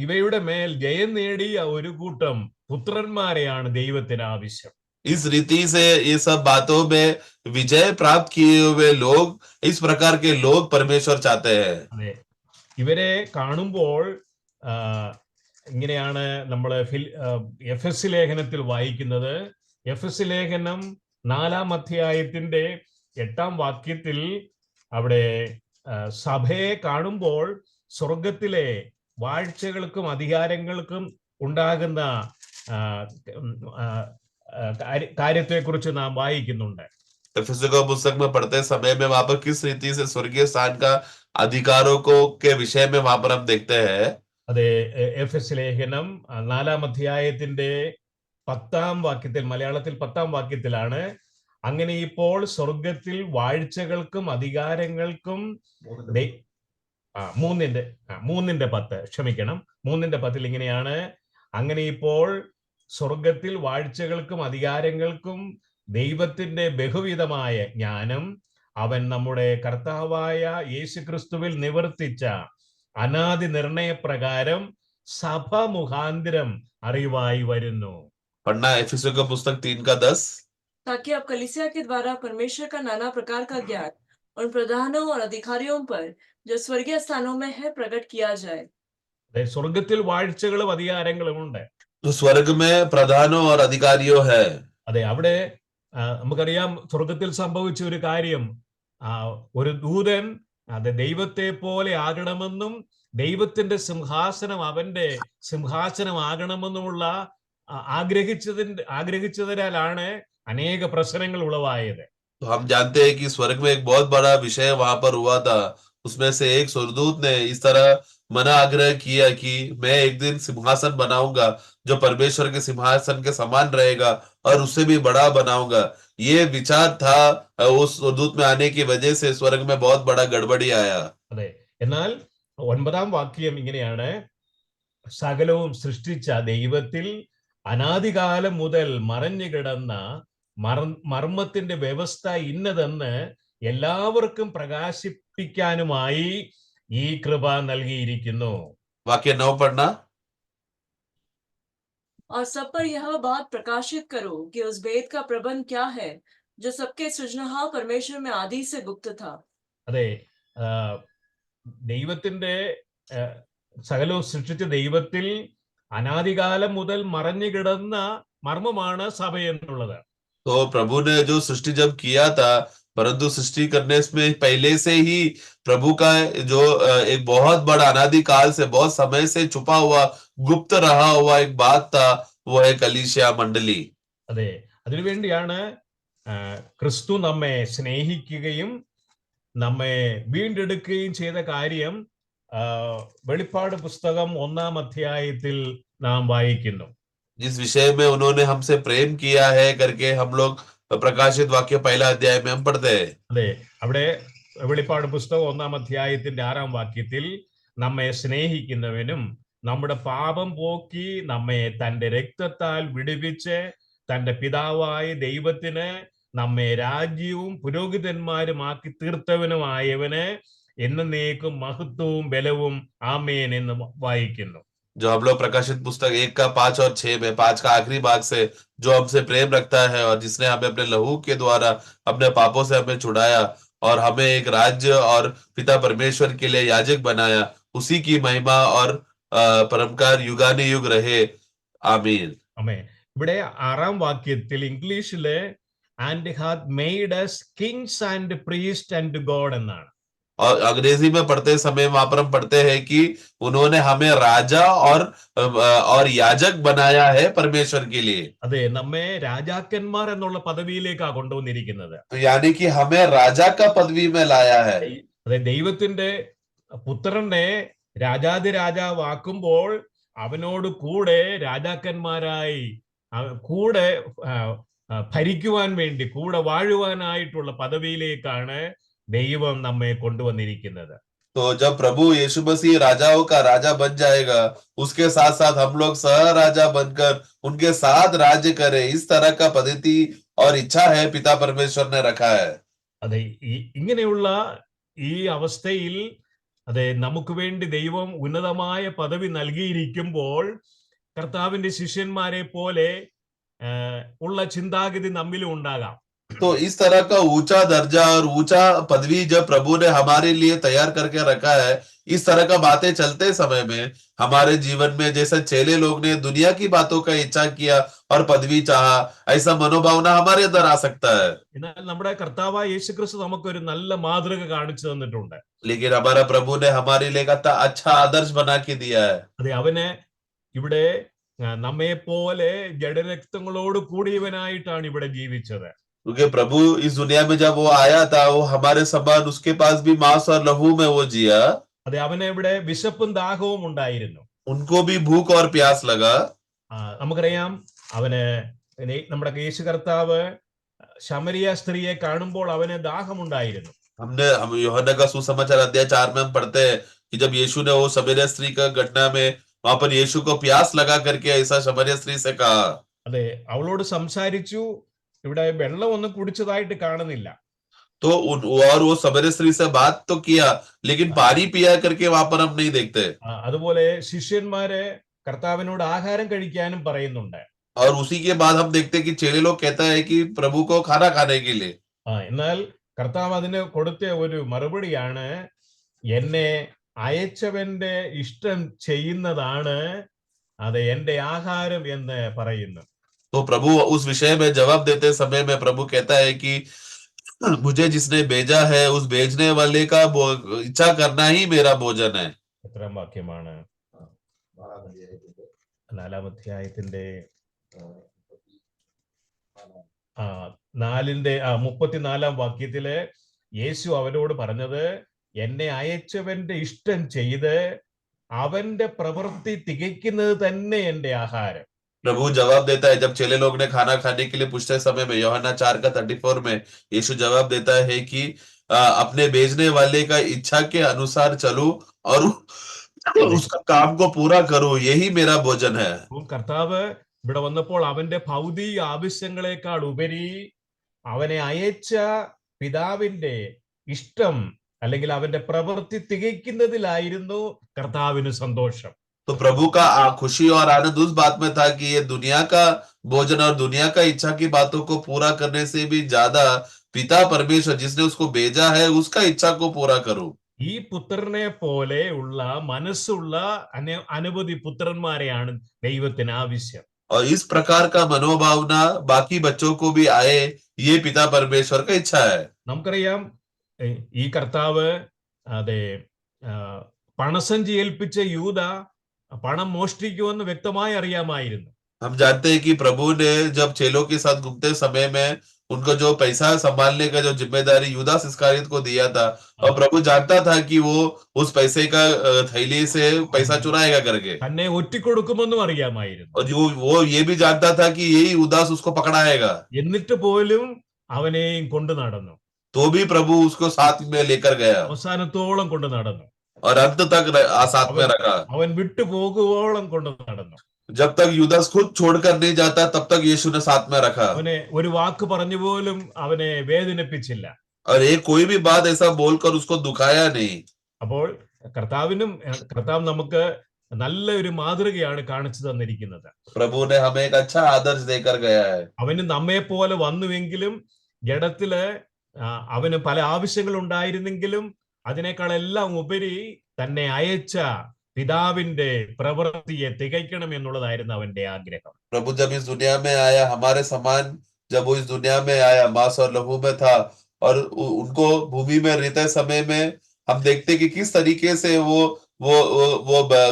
[SPEAKER 1] ഇവയുടെ മേൽ ജയം നേടിയ ഒരു കൂട്ടം പുത്രന്മാരെയാണ് ദൈവത്തിന് ആവശ്യം.
[SPEAKER 2] इस रीति से ये सब बातों में विजय प्राप्त किए हुए लोग, इस प्रकार के लोग परमेश्वर चाहते हैं.
[SPEAKER 1] അതെ, ഇവരെ കാണുമ്പോൾ ഇങ്ങനെയാണ് നമ്മൾ എഫെസ് ലേഖനത്തിൽ വായിക്കുന്നത്. എഫെസ് ലേഖനം 4-ാം അധ്യായത്തിന്റെ 8-ാം വാക്യത്തിൽ അവിടെ സഭയെ കാണുമ്പോൾ സ്വർഗത്തിലെ വാഴ്ചകൾക്കും അധികാരങ്ങൾക്കും ഉണ്ടാകുന്ന കാര്യത്തെക്കുറിച്ച് നാം വായിക്കുന്നുണ്ട്.
[SPEAKER 2] एफेसियों का पुस्तक में पढ़ते समय में वहां पर किस रीति से स्वर्गीय स्थान का अधिकारों को के विषय में वहां पर हम देखते हैं.
[SPEAKER 1] അതെ, എഫെസ് ലേഖനം 4-ാം അധ്യായത്തിന്റെ 10-ാം വാക്യത്തിൽ, മലയാളത്തിൽ 10-ാം വാക്യത്തിലാണ്: അങ്ങനെ ഇപ്പോൾ സ്വർഗത്തിൽ വാഴ്ചകൾക്കും അധികാരങ്ങൾക്കും 3:10 ഇങ്ങനെയാണ്: അങ്ങനെ ഇപ്പോൾ സ്വർഗത്തിൽ വാഴ്ചകൾക്കും അധികാരങ്ങൾക്കും ദൈവത്തിന്റെ ബഹുവിധമായ ജ്ഞാനം അവൻ നമ്മുടെ കർത്താവായ യേശുക്രിസ്തുവിൽ നിവർത്തിച്ച അനാദി നിർണയപ്രകാരം സഭ മുഖാന്തരം അറിവായി വരുന്നു.
[SPEAKER 2] पढ़ना एफेसियों का पुस्तक 3:10.
[SPEAKER 3] ताकि अब कलीसिया के द्वारा परमेश्वर का नाना प्रकार का ज्ञान उन प्रधानों और अधिकारियों पर जो स्वर्गीय स्थानों में है प्रकट किया जाए.
[SPEAKER 1] സ്വർഗത്തിൽ വാഴ്ചകളും അധികാരങ്ങളും ഉണ്ട്.
[SPEAKER 2] तो स्वर्ग में प्रधानों और अधिकारियों है.
[SPEAKER 1] അതെ, അവിടെ നമുക്കറിയാം സ്വർഗത്തിൽ സംഭവിച്ച ഒരു കാര്യം, ഒരു ദൂതൻ അത് ദൈവത്തെ പോലെ ആകണമെന്നും ദൈവത്തിന്റെ സിംഹാസനം അവന്റെ സിംഹാസനമാകണമെന്നുമുള്ള ആഗ്രഹിച്ചതിനാലാണ് അനേക പ്രശ്നങ്ങൾ ഉളവായത്.
[SPEAKER 2] तो हम जानते हैं कि स्वर्ग में एक बहुत बड़ा विषय वहां पर हुआ था. उसमें से एक स्वर्गदूत ने इस तरह मना आग्रह किया कि मैं एक दिन सिंहासन बनाऊंगा जो परमेश्वर के सिंहासन के समान रहेगा और उससे भी बड़ा बनाऊंगा. ये विचार था उस स्वर्गदूत में आने की वजह से स्वर्ग में बहुत बड़ा गड़बड़ी आया.
[SPEAKER 1] അതെ, എന്നാൽ 9-ാം വാക്യം ഇങ്ങനെയാണ്: സകലവും സൃഷ്ടിച്ച ദൈവത്തിൽ അനാദികാലം മുതൽ മറഞ്ഞു കിടന്ന മർമ്മത്തിന്റെ വ്യവസ്ഥ ഇന്നതെന്ന് എല്ലാവർക്കും പ്രകാശിപ്പിക്കാനുമായി ഈ കൃപ നൽകിയിരിക്കുന്നു.
[SPEAKER 2] वाक्य 9 पढ़ना।
[SPEAKER 3] और सब पर यह बात प्रकाशित करो कि उस भेद का प्रबंध क्या है जो सबके सृजनहार परमेश्वर में आदि से गुप्त था.
[SPEAKER 1] അതെ, ദൈവത്തിന്റെ സകലവും സൃഷ്ടിച്ച ദൈവത്തിൽ അനാദികാലം മുതൽ മറഞ്ഞു കിടന്ന മർമ്മമാണ് സഭ എന്നുള്ളത്.
[SPEAKER 2] तो प्रभु ने जो सृष्टि जब किया था, परंतु सृष्टि करने में पहले से ही प्रभु का जो एक बहुत बड़ा अनादि काल से बहुत समय से छुपा हुआ गुप्त रहा हुआ एक बात था, वो है कलीसिया मंडली.
[SPEAKER 1] അതെ, അതിനുവേണ്ടിയാണ് ക്രിസ്തു നമ്മെ സ്നേഹിക്കുകയും നമ്മെ വീണ്ടെടുക്കുകയും ചെയ്ത കാര്യം വെളിപ്പാട് പുസ്തകം 1-ാം അധ്യായത്തിൽ നാം വായിക്കുന്നു.
[SPEAKER 2] जिस विषय में उन्होंने हमसे प्रेम किया है करके हम लोग प्रकाशित वाक्य 1 अध्याय में हम पढ़ते हैं.
[SPEAKER 1] അതെ, അവിടെ വെളിപ്പാട് പുസ്തകം 1-ാം അധ്യായത്തിന്റെ 6-ാം വാക്യത്തിൽ നമ്മെ സ്നേഹിക്കുന്നവനും നമ്മുടെ പാപം പോക്കി നമ്മെ തന്റെ രക്തത്താൽ വിടുവിച്ച് തന്റെ പിതാവായ ദൈവത്തിന് നമ്മെ രാജ്യവും പുരോഹിതന്മാരുമാക്കി തീർത്തവനുമായവന് എന്നേക്കും മഹത്വവും ബലവും ആമേൻ എന്ന് വായിക്കുന്നു.
[SPEAKER 2] जो हम लोग प्रकाशित पुस्तक 1 का 5 और 6 में 5 का आखिरी भाग से जो हमसे प्रेम रखता है और जिसने हमें अपने लहू के द्वारा अपने पापों से हमें छुड़ाया और हमें एक राज्य और पिता परमेश्वर के लिए याजक बनाया, उसी की महिमा और परमकार युगानुयुग रहे, आमीन.
[SPEAKER 1] ആമേൻ. ഇവിടെ 6-ാം വാക്യത്തിൽ ഇംഗ്ലീഷില് and hath made us kings and priests and God എന്നാണ്.
[SPEAKER 2] और अंग्रेजी में पढ़ते समय वहां पर हम पढ़ते हैं कि उन्होंने हमें राजा और याजक बनाया है परमेश्वर के लिए.
[SPEAKER 1] അതെ, നമ്മെ രാജാക്കന്മാർ എന്നുള്ള പദവിയിലേക്കാണ് കൊണ്ടുവന്നിരിക്കുന്നത്.
[SPEAKER 2] तो यानी कि हमें राजा का पदवी में लाया है.
[SPEAKER 1] അതെ, ദൈവത്തിന്റെ പുത്രനെ രാജാതിരാജാവാക്കുമ്പോൾ അവനോട് കൂടെ രാജാക്കന്മാരായി കൂടെ ഭരിക്കുവാൻ വേണ്ടി കൂടെ വാഴുവാനായിട്ടുള്ള പദവിയിലേക്കാണ് ദൈവം നമ്മെ കൊണ്ടുവന്നിരിക്കുന്നത്.
[SPEAKER 2] तो जब प्रभु यीशु मसीह राजाओं का राजा बन जाएगा, उसके साथ साथ हम लोग सह राजा बनकर उनके साथ राज्य करें, इस तरह का पद्धति और इच्छा है पिता परमेश्वर ने रखा है.
[SPEAKER 1] അതെ, ഇങ്ങനെയുള്ള ഈ അവസ്ഥയിൽ അതെ നമുക്ക് വേണ്ടി ദൈവം ഉന്നതമായ പദവി നൽകിയിരിക്കുമ്പോൾ കർത്താവിന്റെ ശിഷ്യന്മാരെ പോലെ ഉള്ള ചിന്താഗതി നമ്മിലും ഉണ്ടാകാം.
[SPEAKER 2] तो इस तरह का ऊंचा दर्जा और ऊंचा पदवी जब प्रभु ने हमारे लिए तैयार करके रखा है, इस तरह का बातें चलते समय में हमारे जीवन में जैसे चेले लोग ने दुनिया की बातों का इच्छा किया और पदवी चाहा, ऐसा मनोभावना हमारे अंदर आ सकता है.
[SPEAKER 1] എന്നാൽ നമ്മുടെ കർത്താവായ യേശുക്രിസ്തു നമുക്കൊരു നല്ല മാതൃക കാണിച്ചു തന്നിട്ടുണ്ട്.
[SPEAKER 2] लेकिन हमारा प्रभु ने हमारे लिए अच्छा आदर्श बना के दिया है.
[SPEAKER 1] അതെ, അവന് ഇവിടെ നമ്മെ പോലെ ജഡരക്തങ്ങളോട് കൂടിയവനായിട്ടാണ് ഇവിടെ ജീവിച്ചത്.
[SPEAKER 2] क्योंकि प्रभु इस दुनिया में जब वो आया था, वो हमारे समान उसके पास भी मांस और लहू में वो जिया.
[SPEAKER 1] അതെ, അവന് ഇവിടെ വിശപ്പും ദാഹവും ഉണ്ടായിരുന്നു.
[SPEAKER 2] उनको भी भूख और प्यास लगा.
[SPEAKER 1] നമുക്കറിയാം, അവന് നമ്മുടെ യേശു കർത്താവ് ശമരിയ സ്ത്രീയെ കാണുമ്പോൾ അവന് ദാഹമുണ്ടായിരുന്നു.
[SPEAKER 2] हम यूहन्ना का सुसमाचार अध्याय 4 में हम पढ़ते हैं कि जब यीशु ने वो शमरिया स्त्री का घटना में वहां पर यीशु को प्यास लगा करके ऐसा शमरिया स्त्री से कहा.
[SPEAKER 1] അതെ, അവളോട് സംസാരിച്ചു. ഇവിടെ വെള്ളം ഒന്നും കുടിച്ചതായിട്ട് കാണുന്നില്ല.
[SPEAKER 2] तो और वो शमरिया स्त्री से बात तो किया, लेकिन पानी पिया करके वहां पर हम नहीं देखते.
[SPEAKER 1] അതുപോലെ ശിഷ്യന്മാരെ കർത്താവിനോട് ആഹാരം കഴിക്കാനും പറയുന്നുണ്ട്.
[SPEAKER 2] और उसी के बाद हम देखते हैं कि चेले लोग कहता है कि प्रभु को खाना खाने के लिए.
[SPEAKER 1] എന്നാൽ കർത്താവ് അതിന് കൊടുത്ത ഒരു മറുപടിയാണ്, എന്നെ അയച്ചവന്റെ ഇഷ്ടം ചെയ്യുന്നതാണ് അത് എന്റെ ആഹാരം എന്ന് പറയുന്നു.
[SPEAKER 2] तो प्रभु उस विषय में जवाब देते समय में प्रभु कहता है कि मुझे जिसने भेजा है उस भेजने वाले का इच्छा करना ही मेरा भोजन है.
[SPEAKER 1] എത്രാം വാക്യമാണ്? 4-ാം അധ്യായത്തിന്റെ 34-ാം വാക്യത്തില് യേശു അവരോട് പറഞ്ഞത്, എന്നെ അയച്ചവന്റെ ഇഷ്ടം ചെയ്ത് അവന്റെ പ്രവൃത്തി തികയ്ക്കുന്നത് തന്നെ എന്റെ ആഹാരം.
[SPEAKER 2] प्रभु जवाब देता है, जब चेले लोग ने खाना खाने के लिए पूछते समय में यूहन्ना 4 का 34 में यीशु जवाब देता है कि अपने भेजने वाले का इच्छा के अनुसार चलूं और उसका काम को पूरा करूं, यही मेरा भोजन है.
[SPEAKER 1] കർത്താവ് ഇവിടെ വന്നപ്പോൾ അവന്റെ ഭൗതിക ആവശ്യങ്ങളെക്കാൾ ഉപരി അവനെ അയച്ച പിതാവിന്റെ ഇഷ്ടം അല്ലെങ്കിൽ അവന്റെ പ്രവൃത്തി തികയ്ക്കുന്നതിലായിരുന്നു കർത്താവിന് സന്തോഷം.
[SPEAKER 2] तो प्रभु का खुशी और आनंद उस बात में था कि ये दुनिया का भोजन और दुनिया का इच्छा की बातों को पूरा करने से भी ज्यादा पिता परमेश्वर जिसने उसको भेजा है उसका इच्छा को पूरा करूं.
[SPEAKER 1] ഈ പുത്രനെ പോലെ ഉള്ള മനസ്സുള്ള അനവധി പുത്രന്മാരെയാണ് ദൈവത്തിന് ആവശ്യം.
[SPEAKER 2] और इस प्रकार का मनोभावना बाकी बच्चों को भी आए, ये पिता परमेश्वर का इच्छा है.
[SPEAKER 1] നമുക്കറിയാം ഈ കർത്താവ് അതെ പണസഞ്ചി ഏൽപ്പിച്ച യൂദ പണം മോഷ്ടിക്കുമെന്ന് വ്യക്തമായി അറിയാമായിരുന്നു.
[SPEAKER 2] हम जानते हैं कि प्रभु ने जब चेलों के साथ घूमते समय में उनको जो पैसा संभालने का जो जिम्मेदारी यूदास इस्करियोत को दिया था, और प्रभु जानता था कि वो उस पैसे का थैली से पैसा चुराएगा करके,
[SPEAKER 1] തന്നെ ഒറ്റിക്കൊടുക്കുമെന്നും അറിയാമായിരുന്നു.
[SPEAKER 2] और जो वो ये भी जानता था कि यही यूदास उसको पकड़ाएगा.
[SPEAKER 1] എന്നിട്ട് പോലും അവനെയും കൊണ്ടു നടന്നു.
[SPEAKER 2] तो भी प्रभु उसको साथ में लेकर गया
[SPEAKER 1] അവസാനത്തോളം കൊണ്ടു നടന്നു.
[SPEAKER 2] और अंत तक साथ में रखा.
[SPEAKER 1] അവൻ വിട്ടു പോകുവോളം കൊണ്ടു നടന്നു.
[SPEAKER 2] जब तक यूदास खुद छोड़कर नहीं जाता तब तक यीशु ने साथ में रखा.
[SPEAKER 1] അവനെ ഒരു വാക്ക് പറഞ്ഞു പോലും അവനെ വേദനിപ്പിച്ചില്ല.
[SPEAKER 2] और एक कोई भी बात ऐसा बोलकर उसको दुखाया नहीं.
[SPEAKER 1] അപ്പോൾ കർത്താവ് നമുക്ക് നല്ല ഒരു മാതൃകയാണ് കാണിച്ചു തന്നിരിക്കുന്നത്.
[SPEAKER 2] प्रभु ने हमें एक अच्छा आदर्श देकर गया है.
[SPEAKER 1] അവന് നമ്മെ പോലെ വന്നുവെങ്കിലും ജഡത്തില് അവന് പല ആവശ്യങ്ങൾ ഉണ്ടായിരുന്നെങ്കിലും അതിനേക്കാളെല്ലാം ഉപരി തന്നെ അയച്ച പിതാവിന്റെ പ്രവൃത്തിയെ തികയ്ക്കണം എന്നുള്ളതായിരുന്നു അവന്റെ ആഗ്രഹം.
[SPEAKER 2] प्रभु जब इस दुनिया में आया हमारे समान, जब वो इस दुनिया में आया मांस और लहू में था, और उनको भूमि में रहते समय में हम देखते कि किस तरीके से वो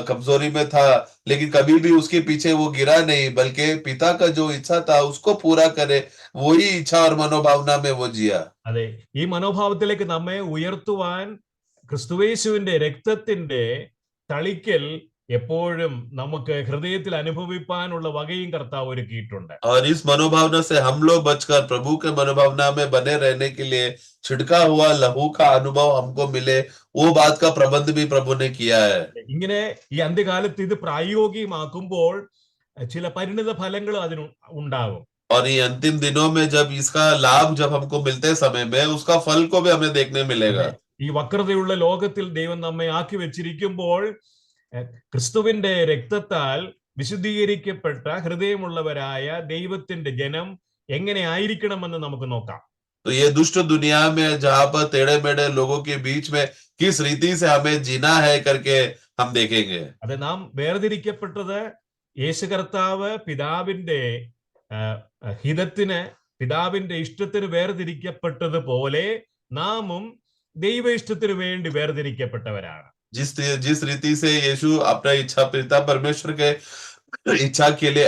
[SPEAKER 2] कमजोरी में था, लेकिन कभी भी उसके पीछे वो गिरा नहीं, बल्कि पिता का जो इच्छा था उसको पूरा करे, वही इच्छा और मनोभावना में वो जिया.
[SPEAKER 1] അതെ, ഈ മനോഭാവത്തിലേക്ക് നമ്മെ ഉയർത്തുവാൻ ക്രിസ്തുയേശുവിന്റെ രക്തത്തിന്റെ തളിക്കൽ എപ്പോഴും നമുക്ക് ഹൃദയത്തിൽ അനുഭവിപ്പാനുള്ള വകയും കർത്താവ് ഒരുക്കിയിട്ടുണ്ട്.
[SPEAKER 2] और इस मनोभावना से हम लोग बचकर प्रभु के मनोभावना में बने रहने के लिए छिड़का हुआ लहू का अनुभव हमको मिले, वो बात का प्रबंध भी प्रभु ने किया है.
[SPEAKER 1] ഇങ്ങനെ ഈ അന്ത്യകാലത്ത് ഇത് പ്രായോഗികമാക്കുമ്പോൾ ചില പരിണിത ഫലങ്ങൾ അതിന് ഉണ്ടാകും.
[SPEAKER 2] और ये अंतिम दिनों में जब इसका लाभ जब हमको मिलते समय में उसका फल को भी हमें देखने मिलेगा.
[SPEAKER 1] ഈ വക്രതയുള്ള ലോകത്തിൽ ദൈവം നമ്മെ ആക്കി വെച്ചിരിക്കുമ്പോൾ ക്രിസ്തുവിന്റെ രക്തത്താൽ വിശുദ്ധീകരിക്കപ്പെട്ട ഹൃദയമുള്ളവരായ ദൈവത്തിന്റെ ജനം എങ്ങനെ ആയിരിക്കണമെന്ന് നമുക്ക് നോക്കാം.
[SPEAKER 2] तो ये दुष्ट दुनिया में जहां पर टेढ़े मेढ़े लोगों के बीच में किस रीति से हमें जीना है करके हम देखेंगे.
[SPEAKER 1] അത് നാം വേർതിരിക്കപ്പെട്ടത് യേശു കർത്താവ് പിതാവിന്റെ ഹിതത്തിന് പിതാവിന്റെ ഇഷ്ടത്തിന് വേർതിരിക്കപ്പെട്ടതുപോലെ നാമും ദൈവ ഇഷ്ടത്തിന് വേണ്ടി വേർതിരിക്കപ്പെട്ടവരാണ്.
[SPEAKER 2] जिस रीति से यीशु अपना इच्छा पिता परमेश्वर के इच्छा के लिए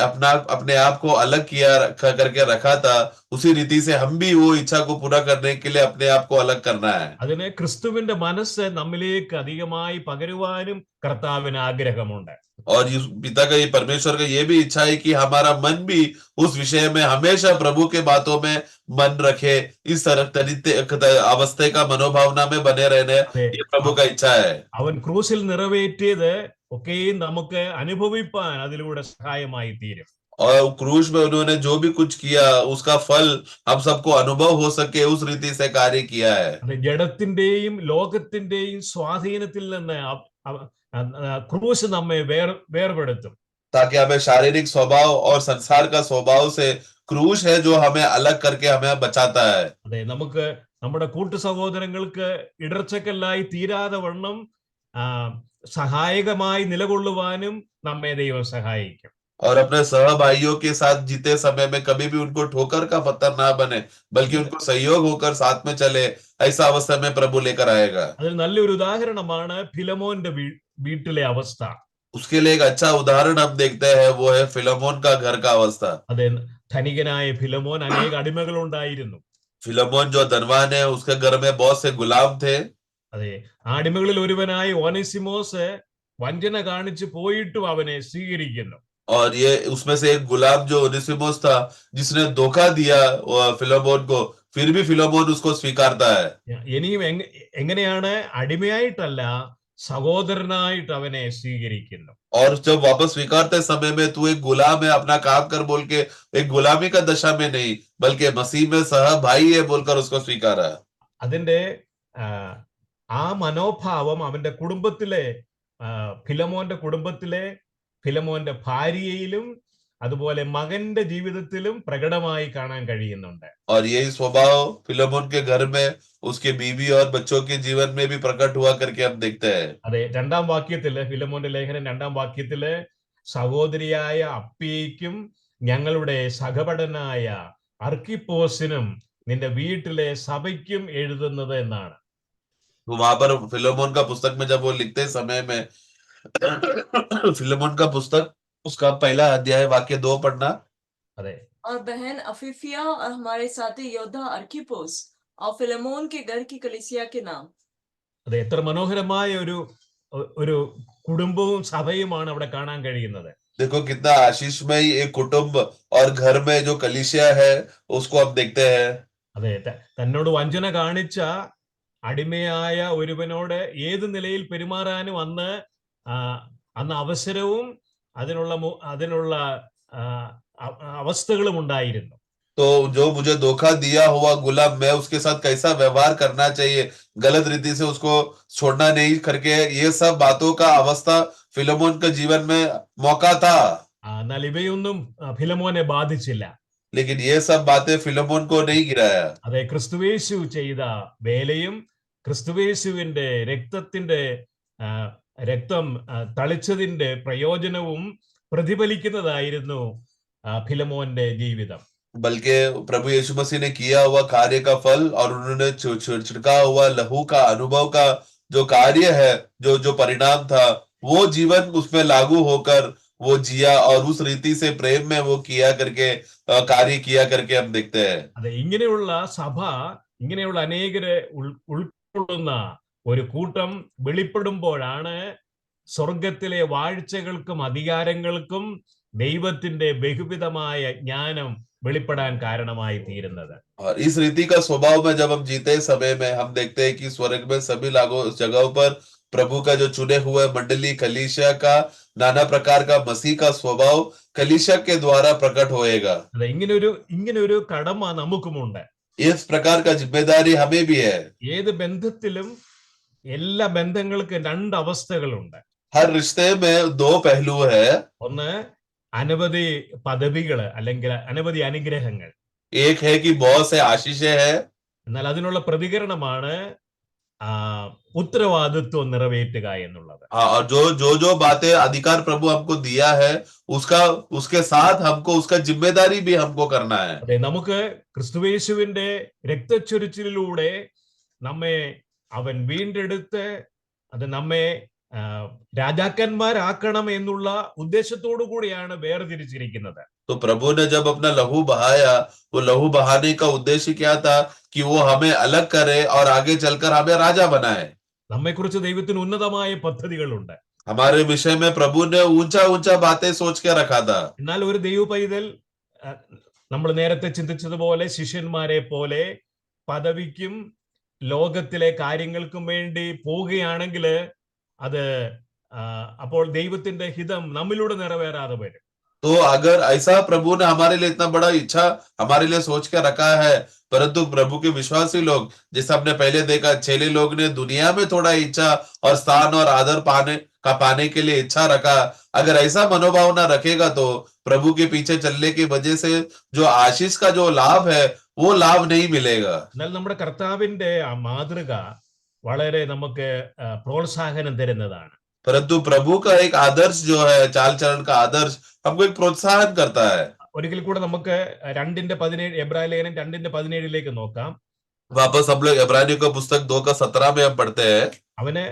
[SPEAKER 2] अपने आप को अलग किया करके रखा था, उसी रीति से हम भी वो इच्छा को पूरा करने के लिए अपने आप को अलग करना है.
[SPEAKER 1] അതിനെ ക്രിസ്തുവിന്റെ മനസ്സ് നമ്മിലേക്ക് അധികമായി പകരുവാനും കർത്താവിന് ആഗ്രഹമുണ്ട്.
[SPEAKER 2] और पिता का ये परमेश्वर का ये भी इच्छा है कि हमारा मन भी उस विषय में हमेशा प्रभु के बातों में मन रखे, इस अवस्था का मनोभावना में बने रहने, ये प्रभु का इच्छा है.
[SPEAKER 1] അവൻ ക്രൂസിൽ നിറവേറ്റിയത് ഒക്കെയും നമുക്ക് അനുഭവിപ്പാൻ അതിലൂടെ സഹായമായി തീരും.
[SPEAKER 2] और क्रूस में उन्होंने जो भी कुछ किया उसका फल हम सबको अनुभव हो सके, उस रीति से कार्य किया है.
[SPEAKER 1] ജഡത്തിന്റെയും ലോകത്തിന്റെയും സ്വാധീനത്തിൽ നിന്ന് ക്രൂസ് നമ്മെ വേർപെടുത്തും.
[SPEAKER 2] ताकि हमें शारीरिक स्वभाव और संसार का स्वभाव से क्रूस है जो हमें अलग करके हमें बचाता है.
[SPEAKER 1] അതെ, നമുക്ക് നമ്മുടെ കൂട്ടു സഹോദരങ്ങൾക്ക് ഇടർച്ചക്കല്ലായി തീരാതെ വണ്ണം സഹായകമായി നിലകൊള്ളുവാനും നമ്മെ ദൈവം സഹായിക്കും.
[SPEAKER 2] और अपने सहभाइयों के साथ जीते समय में कभी भी उनको ठोकर का पत्थर ना बने, बल्कि उनको सहयोग होकर साथ में चले, ऐसा अवस्था में प्रभु लेकर आएगा.
[SPEAKER 1] അതിൽ നല്ലൊരു ഉദാഹരണമാണ് ഫിലമോന്റെ വീട്ടിലെ അവസ്ഥ.
[SPEAKER 2] उसके लिए एक अच्छा उदाहरण हम देखते हैं, वो है फिलमोन का घर का अवस्था.
[SPEAKER 1] അതെ, ധനികനായ ഫിലമോൻ അനേക അടിമകൾ ഉണ്ടായിരുന്നു.
[SPEAKER 2] फिलमोन जो धनवान है उसके घर में बहुत से गुलाम थे.
[SPEAKER 1] അതെ, ആ അടിമകളിൽ ഒരുവനായ ഓനെസിമോസ് വഞ്ചന കാണിച്ചു പോയിട്ടും അവനെ സ്വീകരിക്കുന്നു.
[SPEAKER 2] और ये उसमें से एक गुलाम जो ओनेसिमोस था जिसने धोखा दिया फिलमोन को, फिर भी फिलमोन उसको स्वीकारता है.
[SPEAKER 1] ഇനിയും എങ്ങനെയാണ് അടിമയായിട്ടല്ല സഹോദരനായിട്ട് അവനെ സ്വീകരിക്കുന്നു.
[SPEAKER 2] और जब वापस स्वीकारते समय में तू एक गुलाम है, अपना काम कर बोल के, एक गुलामी का दशा में नहीं, बल्कि मसीह में सह भाई है बोलकर उसको स्वीकारा।
[SPEAKER 1] അതിന്റെ ആ, ആ മനോഭാവം അവന്റെ കുടുംബത്തിലെ ഫിലമോന്റെ കുടുംബത്തിലെ ഫിലമോന്റെ ഭാര്യയിലും അതുപോലെ മകന്റെ ജീവിതത്തിലും പ്രകടമായി കാണാൻ കഴിയുന്നുണ്ട്.
[SPEAKER 2] और यही स्वभाव फिलेमोन के घर में उसके बीवी और बच्चों के जीवन में भी प्रकट हुआ करके हम देखते हैं।
[SPEAKER 1] അതെ, 2-ാം വാക്യത്തില്, ഫിലമോന്റെ ലേഖനം 2-ാം വാക്യത്തില് സഹോദരിയായ അപ്പിയയ്ക്കും ഞങ്ങളുടെ സഹപടനായ അർക്കിപ്പോസിനും നിന്റെ വീട്ടിലെ സഭയ്ക്കും എഴുതുന്നത് എന്നാണ്.
[SPEAKER 2] तो वहां पर फिलेमोन का पुस्तक में जब वो लिखते समय में फिलेमोन का पुस्तक उसका पहला अध्याय वाक्य 2 पढ़ना।
[SPEAKER 1] അതെ,
[SPEAKER 3] और बहन अफीफिया और हमारे साथी योद्धा अर्किपोस और फिलेमोन के घर की कलीसिया के नाम।
[SPEAKER 1] അതെ, എത്ര മനോഹരമായ ഒരു കുടുംബവും സഭയുമാണ് അവിടെ കാണാൻ കഴിയുന്നത്.
[SPEAKER 2] देखो कितना आशीषमय एक कुटुंब और घर में जो कलीसिया है उसको हम देखते हैं।
[SPEAKER 1] അതെ, തന്നോട് വഞ്ചന കാണിച്ച അടിമയായ ഒരുവനോട് ഏത് നിലയിൽ പെരുമാറാനും അന്ന് അവസരവും അതിനുള്ള അവസ്ഥകളും ഉണ്ടായിരുന്നു.
[SPEAKER 2] तो जो मुझे धोखा दिया हुआ गुलाम, मैं उसके साथ कैसा व्यवहार करना चाहिए, गलत रीति से उसको छोड़ना नहीं करके, ये सब बातों का अवस्था फिलेमोन के जीवन में मौका था।
[SPEAKER 1] എന്നാൽ ഇവയൊന്നും ഫിലമോനെ ബാധിച്ചില്ല.
[SPEAKER 2] लेकिन ये सब बातें फिलेमोन को नहीं गिराया।
[SPEAKER 1] അതെ, ക്രിസ്തുവേശു ചെയ്ത വേലയും ക്രിസ്തുവേശുവിന്റെ രക്തം തളിച്ചതിന്റെ പ്രയോജനവും പ്രതിഫലിക്കുന്നതായിരുന്നു ഫിലമോന്റെ ജീവിതം.
[SPEAKER 2] बल्कि प्रभु यीशु मसीह ने किया हुआ कार्य का फल और उन्होंने छिड़का हुआ लहू का अनुभव का जो कार्य है, जो परिणाम था, वो जीवन उसमें लागू होकर वो जिया और उस रीति से प्रेम में वो कार्य किया करके हम देखते हैं।
[SPEAKER 1] അതെ, ഇങ്ങനെയുള്ള സഭ, ഇങ്ങനെയുള്ള അനേകരെ ഉൾക്കൊള്ളുന്ന ഒരു കൂട്ടം വെളിപ്പെടുമ്പോഴാണ് സ്വർഗത്തിലെ വാഴ്ചകൾക്കും അധികാരങ്ങൾക്കും ദൈവത്തിന്റെ ബഹുവിധമായ ജ്ഞാനം വെളിപ്പെടാൻ കാരണമായി തീരുന്നത്.
[SPEAKER 2] और इस रीति का स्वभाव में जब हम जीते समय में हम देखते हैं कि स्वर्ग में सभी जगहों पर प्रभु का जो चुने हुए मंडली कलीसिया का नाना प्रकार का मसीह का स्वभाव कलीसिया के द्वारा प्रकट होएगा।
[SPEAKER 1] അതെ, ഇങ്ങനെ ഒരു കടമ നമുക്കുമുണ്ട്.
[SPEAKER 2] इस प्रकार का जिम्मेदारी हमें भी है।
[SPEAKER 1] ഏത് ബന്ധത്തിലും എല്ലാ ബന്ധങ്ങൾക്കും 2 അവസ്ഥകളുണ്ട്.
[SPEAKER 2] हर रिश्ते में 2 पहलू है।
[SPEAKER 1] ഒന്ന്, അനവധി പദവികള് അല്ലെങ്കിൽ അനവധി അനുഗ്രഹങ്ങൾ.
[SPEAKER 2] एक है कि बहुत से आशीषें है,
[SPEAKER 1] എന്നാൽ അതിനുള്ള പ്രതികരണമാണ് ഉത്തരവാദിത്വം നിറവേറ്റുക എന്നുള്ളത്.
[SPEAKER 2] और जो बातें अधिकार प्रभु हमको दिया है उसके साथ हमको उसका जिम्मेदारी भी हमको करना है।
[SPEAKER 1] അതെ, നമുക്ക് ക്രിസ്തുവേശുവിന്റെ രക്തച്ചൊരിച്ചിലൂടെ നമ്മെ അവൻ വീണ്ടെടുത്ത് അത് നമ്മെ രാജാക്കന്മാരാക്കണം എന്നുള്ള ഉദ്ദേശത്തോടു കൂടിയാണ് വേർതിരിച്ചിരിക്കുന്നത്.
[SPEAKER 2] तो प्रभु ने जब अपना लहू बहाया, वो लहू बहाने का उद्देश्य क्या था कि वो हमें अलग करे और आगे चलकर हमें राजा बनाए।
[SPEAKER 1] നമ്മെക്കുറിച്ച് ദൈവത്തിന് ഉന്നതമായ പദ്ധതികളുണ്ട്.
[SPEAKER 2] हमारे विषय में प्रभु ने ऊंचा बातें सोच के रखा था।
[SPEAKER 1] എന്നാൽ ഒരു ദൈവ പൈതൽ നമ്മൾ നേരത്തെ ചിന്തിച്ചതുപോലെ ശിഷ്യന്മാരെ പോലെ പദവിക്കും ലോകത്തിലെ കാര്യങ്ങൾക്കും വേണ്ടി പോവുകയാണെങ്കിൽ അത് അപ്പോൾ ദൈവത്തിന്റെ ഹിതം നമ്മിലൂടെ നിറവേറാതെ വരും.
[SPEAKER 2] तो अगर ऐसा प्रभु ने हमारे लिए इतना बड़ा इच्छा हमारे लिए सोच के रखा है, परंतु प्रभु के विश्वासी लोग, जैसे हमने पहले देखा, चेले लोग ने दुनिया में थोड़ा इच्छा और स्थान और आदर पाने के लिए इच्छा रखा, अगर ऐसा मनोभाव ना रखेगा तो प्रभु के पीछे चलने की वजह से जो आशीष का जो लाभ है वो लाभ नहीं मिलेगा।
[SPEAKER 1] എന്നാൽ നമ്മുടെ കർത്താവിന്റെ ആ മാതൃക വളരെ നമുക്ക് പ്രോത്സാഹനം തരുന്നതാണ്.
[SPEAKER 2] परंतु प्रभु का एक आदर्श जो है, चाल चलन का आदर्श हमको एक प्रोत्साहन करता है।
[SPEAKER 1] ഒരിക്കൽ കൂടെ നമുക്ക് 2:17 എബ്രായ ലേഖനം 2:17 നോക്കാം.
[SPEAKER 2] वापस हम लोग इब्रानियों का पुस्तक 2:17 में हम पढ़ते हैं।
[SPEAKER 1] അവന്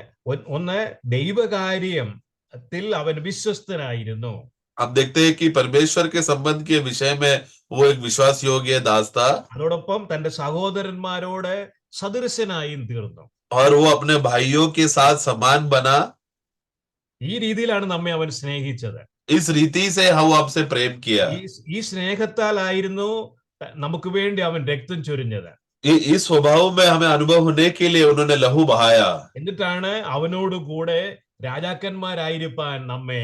[SPEAKER 1] ഒന്ന് ദൈവകാര്യത്തിൽ അവൻ വിശ്വസ്തനായിരുന്നു.
[SPEAKER 2] हम देखते हैं कि परमेश्वर के संबंध के विषय में वो एक विश्वास योग्य दास था,
[SPEAKER 1] അതോടൊപ്പം തന്റെ സഹോദരന്മാരോട് സദൃശനായും തീർന്നു.
[SPEAKER 2] और वो अपने भाइयों के साथ समान बना।
[SPEAKER 1] ഈ രീതിയിലാണ് നമ്മെ അവൻ സ്നേഹിച്ചത്.
[SPEAKER 2] इस रीति से हम आपसे प्रेम किया।
[SPEAKER 1] ഈ സ്നേഹത്താലായിരുന്നു നമുക്ക് വേണ്ടി അവൻ രക്തം ചൊരിഞ്ഞത്.
[SPEAKER 2] इस स्वभाव में हमें अनुभव होने के लिए उन्होंने लहू बहाया।
[SPEAKER 1] എന്നിട്ടാണ് അവനോട് കൂടെ രാജാക്കന്മാരായിരിക്കാൻ നമ്മെ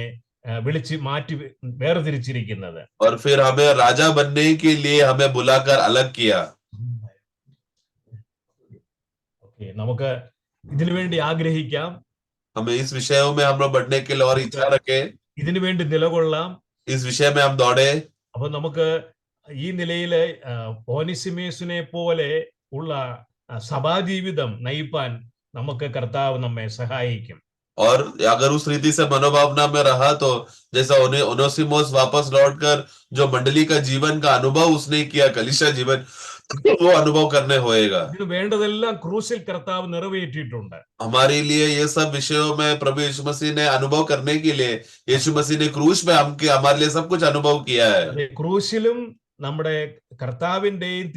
[SPEAKER 1] വിളിച്ച് മാറ്റി വേർതിരിച്ചിരിക്കുന്നത്.
[SPEAKER 2] और फिर हमें राजा बनने के लिए हमें बुलाकर अलग किया।
[SPEAKER 1] ഓക്കെ, നമുക്ക് ഇതിനു വേണ്ടി ആഗ്രഹിക്കാം,
[SPEAKER 2] हमें इस विषयों में हम लोग बढ़ने के लिए और इच्छा रखें,
[SPEAKER 1] ഇതിനു വേണ്ടി നിലകൊള്ളാം.
[SPEAKER 2] इस विषय में हम दौड़े।
[SPEAKER 1] അപ്പൊ നമുക്ക് ഈ നിലയില് ഓനിസിമേസിനെ പോലെ ഉള്ള സഭാജീവിതം നയിപ്പാൻ നമുക്ക് കർത്താവ് നമ്മെ സഹായിക്കും.
[SPEAKER 2] और अगर उस रीति से मनोभावना में रहा तो जैसा ओनेसिमोस वापस लौटकर जो मंडली का जीवन का अनुभव उसने किया, कलीसिया जीवन वो अनुभव करने होएगा।
[SPEAKER 1] ഇതിന് വേണ്ടതെല്ലാം ക്രൂസിൽ കർത്താവ് നിറവേറ്റിയിട്ടുണ്ട്.
[SPEAKER 2] हमारे लिए ये सब विषयों में प्रभु यीशु मसीह ने अनुभव करने के लिए यीशु मसीह ने क्रूस में हमारे लिए सब कुछ अनुभव किया है।
[SPEAKER 1] ക്രൂസിലും നമ്മുടെ കർത്താവിന്റെയും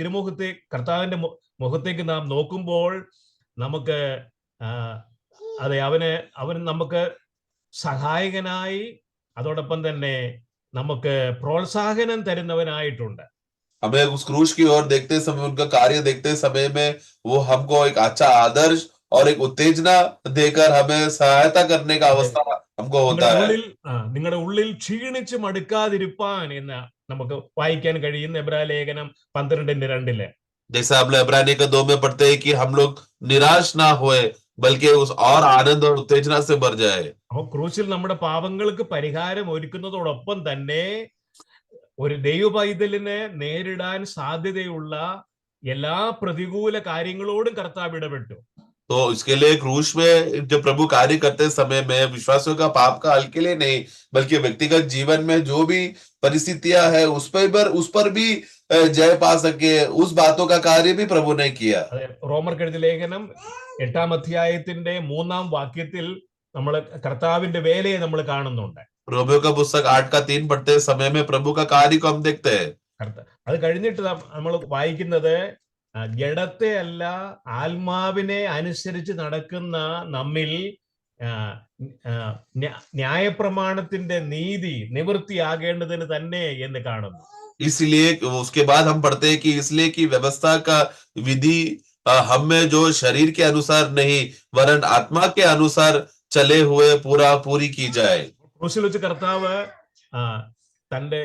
[SPEAKER 1] കർത്താവിന്റെ മുഖത്തേക്ക് നാം നോക്കുമ്പോൾ നമുക്ക് അതെ അവൻ നമുക്ക് സഹായകനായി അതോടൊപ്പം തന്നെ നമുക്ക് പ്രോത്സാഹനം തരുന്നവനായിട്ടുണ്ട്.
[SPEAKER 2] हमें उस क्रूस की ओर देखते समय, उनका कार्य देखते समय में वो हमको एक अच्छा आदर्श और एक उत्तेजना देकर हमें सहायता करने का अवस्था हमको होता है।
[SPEAKER 1] നിങ്ങളുടെ ഉള്ളിൽ ക്ഷീണിച്ച് മടുക്കാതിരിപ്പാൻ എന്ന് നമുക്ക് വായിക്കാൻ കഴിയുന്ന എബ്രായ ലേഖനം 12:2
[SPEAKER 2] जैसे हम लोग इब्रानी का 2 में पढ़ते हैं कि हम लोग निराश ना होए बल्कि उस और आनंद और उत्तेजना से भर जाए।
[SPEAKER 1] അപ്പോൾ ക്രൂസിൽ നമ്മുടെ പാപങ്ങൾക്ക് പരിഹാരം ഒരുക്കുന്നതോടൊപ്പം തന്നെ ഒരു ദൈവപൈതലിനെ നേരിടാൻ സാധ്യതയുള്ള എല്ലാ പ്രതികൂല കാര്യങ്ങളോടും കർത്താവ് ഇടപെട്ടു.
[SPEAKER 2] तो इसके लिए क्रूस में जब प्रभु कार्य करते समय में विश्वासियों का पाप का हल के लिए नहीं बल्कि व्यक्तिगत जीवन में जो भी परिस्थितियां है उस पर भी जय पा सके, उस बातों का कार्य भी प्रभु ने किया।
[SPEAKER 1] റോമർക്ക് എഴുതിയ ലേഖനം 8-ാം അധ്യായത്തിന്റെ 3-ാം വാക്യത്തിൽ നമ്മൾ കർത്താവിന്റെ വേലയെ നമ്മൾ കാണുന്നുണ്ട്.
[SPEAKER 2] रोमियो का पुस्तक 8:3 पढ़ते समय में प्रभु का कार्य को हम देखते हैं।
[SPEAKER 1] അത് കഴിഞ്ഞിട്ട് നമ്മൾ വായിക്കുന്നത് ജഡത്തെ അല്ല ആത്മാവിനെ അനുസരിച്ച് നടക്കുന്ന നമ്മിൽ ന്യായപ്രമാണത്തിന്റെ നീതി നിവൃത്തിയാകേണ്ടതിന് തന്നെ എന്ന് കാണുന്നു.
[SPEAKER 2] इसलिए उसके बाद हम पढ़ते हैं कि इसलिए कि व्यवस्था का विधि हम में जो शरीर के अनुसार नहीं वरन आत्मा के अनुसार चले हुए पूरी की जाए।
[SPEAKER 1] ക്രൂസിൽ വെച്ച് കർത്താവ് തന്റെ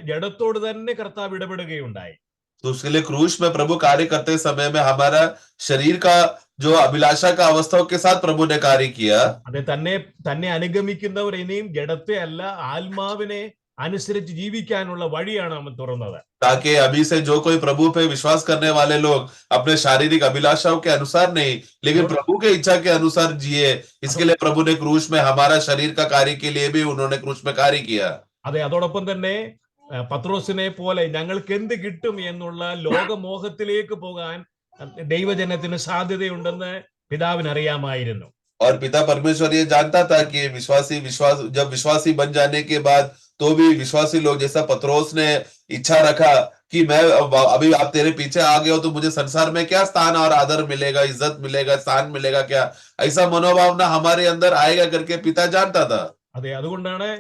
[SPEAKER 1] ജഡത്തോട് തന്നെ കർത്താവ് ഇടപെടുകയുണ്ടായി.
[SPEAKER 2] तो उसके लिए क्रूस में प्रभु कार्य करते समय में हमारा शरीर का जो अभिलाषा का अवस्थाओं के साथ प्रभु ने कार्य किया।
[SPEAKER 1] അതെ, തന്നെ അനുഗമിക്കുന്നവർ ഇനിയും ജഡത്തെ അല്ല ആത്മാവിനെ അനുസരിച്ച് ജീവിക്കാനുള്ള വഴിയാണ് അവൻ തുറന്നത്.
[SPEAKER 2] ताकि अभी से जो कोई प्रभु पे विश्वास करने वाले लोग अपने शारीरिक अभिलाषाओं के अनुसार नहीं लेकिन प्रभु के इच्छा के अनुसार जिए, इसके लिए प्रभु ने क्रूस में हमारा शरीर का कार्य के लिए भी उन्होंने क्रूस में कार्य किया।
[SPEAKER 1] അതെ, അതോടൊപ്പം തന്നെ പത്രോസിനെ പോലെ ഞങ്ങൾക്ക് എന്ത് കിട്ടും എന്നുള്ള ലോകമോഹത്തിലേക്ക് പോകാൻ ദൈവജനത്തിന് സാധ്യതയുണ്ടെന്ന് പിതാവിന് അറിയാമായിരുന്നു.
[SPEAKER 2] और पिता परमेश्वर ये जानता था कि जब विश्वासी बन जाने के बाद तो भी विश्वासी लोग जैसा पत्रोस ने इच्छा रखा कि मैं अभी आप तेरे पीछे आ गए हो तो मुझे संसार में क्या स्थान और आदर मिलेगा, इज्जत मिलेगा, स्थान मिलेगा, क्या ऐसा मनोभावना हमारे अंदर आएगा करके पिता जानता था।
[SPEAKER 1] അതെ, അതുകൊണ്ടാണ്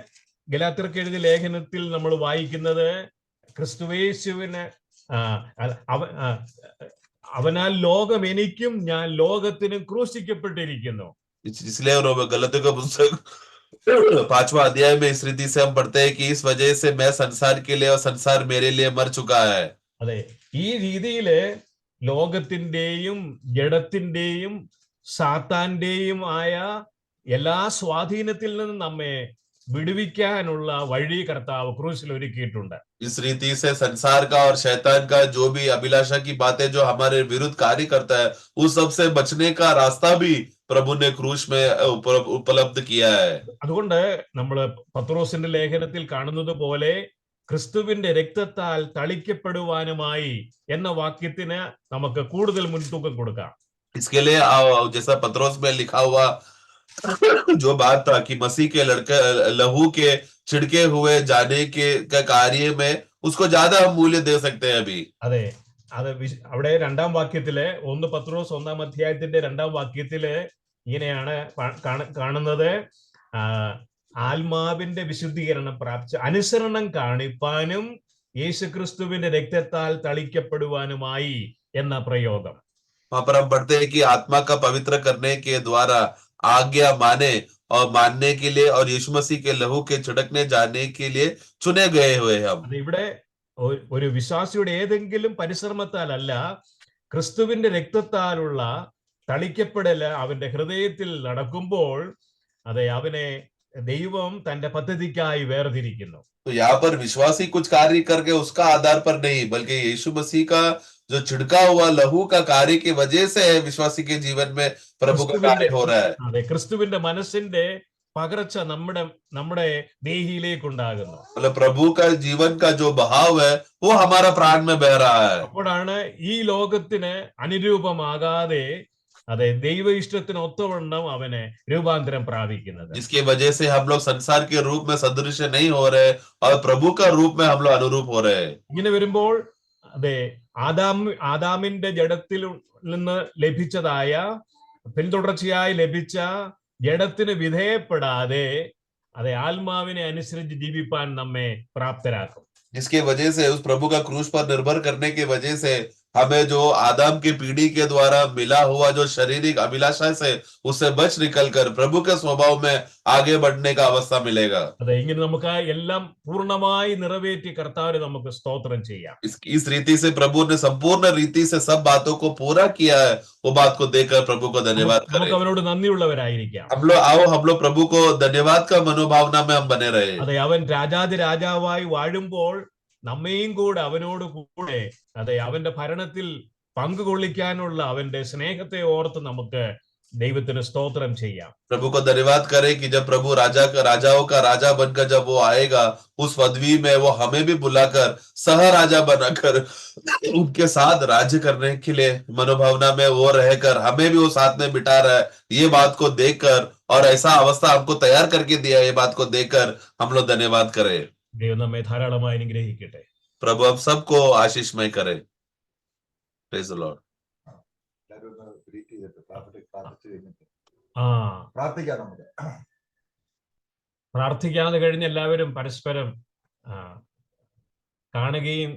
[SPEAKER 1] ഗലാത്യർക്ക് എഴുതിയ ലേഖനത്തിൽ നമ്മൾ വായിക്കുന്നത് ക്രിസ്തുയേശുവിന് അവനാൽ ലോകം എനിക്കും ഞാൻ ലോകത്തിനും ക്രൂശിക്കപ്പെട്ടിരിക്കുന്നു.
[SPEAKER 2] इसलिए गलतियों का पुस्तक 5वां अध्याय में इस रीति से हम पढ़ते हैं कि इस वजह से मैं संसार के लिए और संसार मेरे लिए मर चुका है।
[SPEAKER 1] അതെ, ഈ രീതിയില് ലോകത്തിന്റെയും ജഡത്തിന്റെയും സാത്താന്റെയും ആയ എല്ലാ സ്വാധീനത്തിൽ നിന്നും നമ്മെ വിടുവിക്കാനുള്ള വഴി കർത്താവ് ക്രൂസിൽ ഒരുക്കിയിട്ടുണ്ട്.
[SPEAKER 2] इस रीति से संसार का और शैतान का जो भी अभिलाषा की बातें जो हमारे विरुद्ध कार्य करता है उस सब से बचने का रास्ता भी प्रभु ने क्रूस में उपलब्ध किया है।
[SPEAKER 1] അതുകൊണ്ട് നമ്മൾ പത്രോസിന്റെ ലേഖനത്തിൽ കാണുന്നത് പോലെ ക്രിസ്തുവിന്റെ രക്തത്താൽ തളിക്കപ്പെടുവാനുമായി എന്ന വാക്യത്തിന് നമുക്ക് കൂടുതൽ മുൻതൂക്കം കൊടുക്കാം.
[SPEAKER 2] इसके लिए जैसा पत्रोस में लिखा हुआ जो बात था कि मसीह के लहू के छिड़के हुए जाने के कार्य में उसको ज्यादा हम मूल्य दे सकते हैं अभी।
[SPEAKER 1] അതെ, അവിടെ 2-ാം വാക്യത്തില് 1 പത്രോസ് 1-ാം അധ്യായത്തിന്റെ 2-ാം വാക്യത്തില് ഇങ്ങനെയാണ് കാണുന്നത്. ആത്മാവിന്റെ വിശുദ്ധീകരണം പ്രാപിച്ച് അനുസരണം കാണിപ്പാനും യേശുക്രിസ്തുവിന്റെ രക്തത്താൽ തളിക്കപ്പെടുവാനുമായി എന്ന പ്രയോഗം.
[SPEAKER 2] वहां पर हम पढ़ते हैं कि आत्मा का पवित्र करने के द्वारा आज्ञा माने और मानने के लिए और यीशु मसीह के लहू के छिड़कने जाने के लिए चुने गए हुए हम.
[SPEAKER 1] അത് ഇവിടെ ഒരു വിശ്വാസിയുടെ ഏതെങ്കിലും പരിശ്രമത്താലല്ല, ക്രിസ്തുവിന്റെ രക്തത്താലുള്ള തളിക്കപ്പെടൽ അവന്റെ ഹൃദയത്തിൽ നടക്കുമ്പോൾ അതെ അവനെ ദൈവം തന്റെ പദ്ധതിക്കായി വേർതിരിക്കുന്നു.
[SPEAKER 2] तो यहाँ पर विश्वासी कुछ कार्य करके उसका आधार पर नहीं, बल्कि यीशु मसीह का जो छिड़का हुआ लहू का कार्य की वजह से विश्वासी के जीवन में प्रभु का कार्य हो रहा है.
[SPEAKER 1] അതെ, ക്രിസ്തുവിന്റെ മനസ്സിന്റെ പകർച്ച നമ്മുടെ ദേഹിയിലേക്ക് ഉണ്ടാകുന്നു.
[SPEAKER 2] मतलब प्रभु का जीवन का जो बहाव है वो हमारा प्राण में बह रहा है.
[SPEAKER 1] അപ്പോഴാണ് ഈ ലോകത്തിന് അനുരൂപമാകാതെ അതെ ദൈവ ഇഷ്ടത്തിന് ഒത്തവണ്ണം അവനെ രൂപാന്തരം പ്രാപിക്കുന്നത്.
[SPEAKER 2] जिसकी वजह से हम लोग संसार के रूप में सदृश नहीं हो रहे और प्रभु का रूप में हम लोग अनुरूप हो रहे हैं.
[SPEAKER 1] ഇങ്ങനെ വരുമ്പോൾ അതെ ആദാമിന്റെ ജഡത്തിൽ നിന്ന് ലഭിച്ചതായ പിന്തുടർച്ചയായി ലഭിച്ച ജഡത്തിന് വിധേയപ്പെടാതെ അതെ ആത്മാവിനെ അനുസരിച്ച് ജീവിപ്പാൻ നമ്മെ പ്രാപ്തരാക്കും.
[SPEAKER 2] जिसकी वजह से उस प्रभु का क्रूस पर निर्भर करने की वजह से हमें जो आदम की पीढ़ी के द्वारा मिला हुआ जो शारीरिक अभिलाषा से उससे बच निकलकर प्रभु के स्वभाव में आगे बढ़ने का अवस्था मिलेगा.
[SPEAKER 1] അതെ, ഇങ്ങനെ നമുക്ക് എല്ലാം പൂർണ്ണമായി നിറവേറ്റി കർത്താവിനെ നമുക്ക് സ്തോത്രം ചെയ്യാം.
[SPEAKER 2] इस रीति से प्रभु ने संपूर्ण रीति से सब बातों को पूरा किया है. वो बात को देखकर प्रभु को धन्यवाद करें.
[SPEAKER 1] നമുക്ക് അവനോട് नंदिയുള്ളവരായിരിക്കാം.
[SPEAKER 2] हम लोग प्रभु को धन्यवाद का मनोभावना में हम बने रहे.
[SPEAKER 1] അതെ, അവൻ രാജാതി രാജാവായി വാഴുമ്പോൾ നമ്മയും കൂടെ അവനോട് കൂടെ അതെ അവന്റെ ഭരണത്തിൽ പങ്കുകൊള്ളിക്കാനുള്ള അവന്റെ സ്നേഹത്തെ ഓർത്ത് നമുക്ക് ദൈവത്തിന് സ്തോത്രം ചെയ്യാം.
[SPEAKER 2] प्रभु को धन्यवाद करें कि जब प्रभु राजाओं का राजा बनकर जब वो आएगा उस पदवी में वो हमें भी बुलाकर सह राजा बनाकर उनके साथ राज्य करने के लिए मनोभावना में वो रहकर हमें भी वो साथ में बिठा रहा है. ये बात को देखकर और ऐसा अवस्था हमको तैयार करके दिया, ये बात को देखकर हम लोग धन्यवाद करें.
[SPEAKER 1] ദൈവം നമ്മെ ധാരാളമായി അനുഗ്രഹിക്കട്ടെ.
[SPEAKER 2] प्रभु हम सबको आशीषमय करे. Praise the Lord.
[SPEAKER 1] പ്രാർത്ഥിക്കാതെ കഴിഞ്ഞ് എല്ലാവരും പരസ്പരം കാണുകയും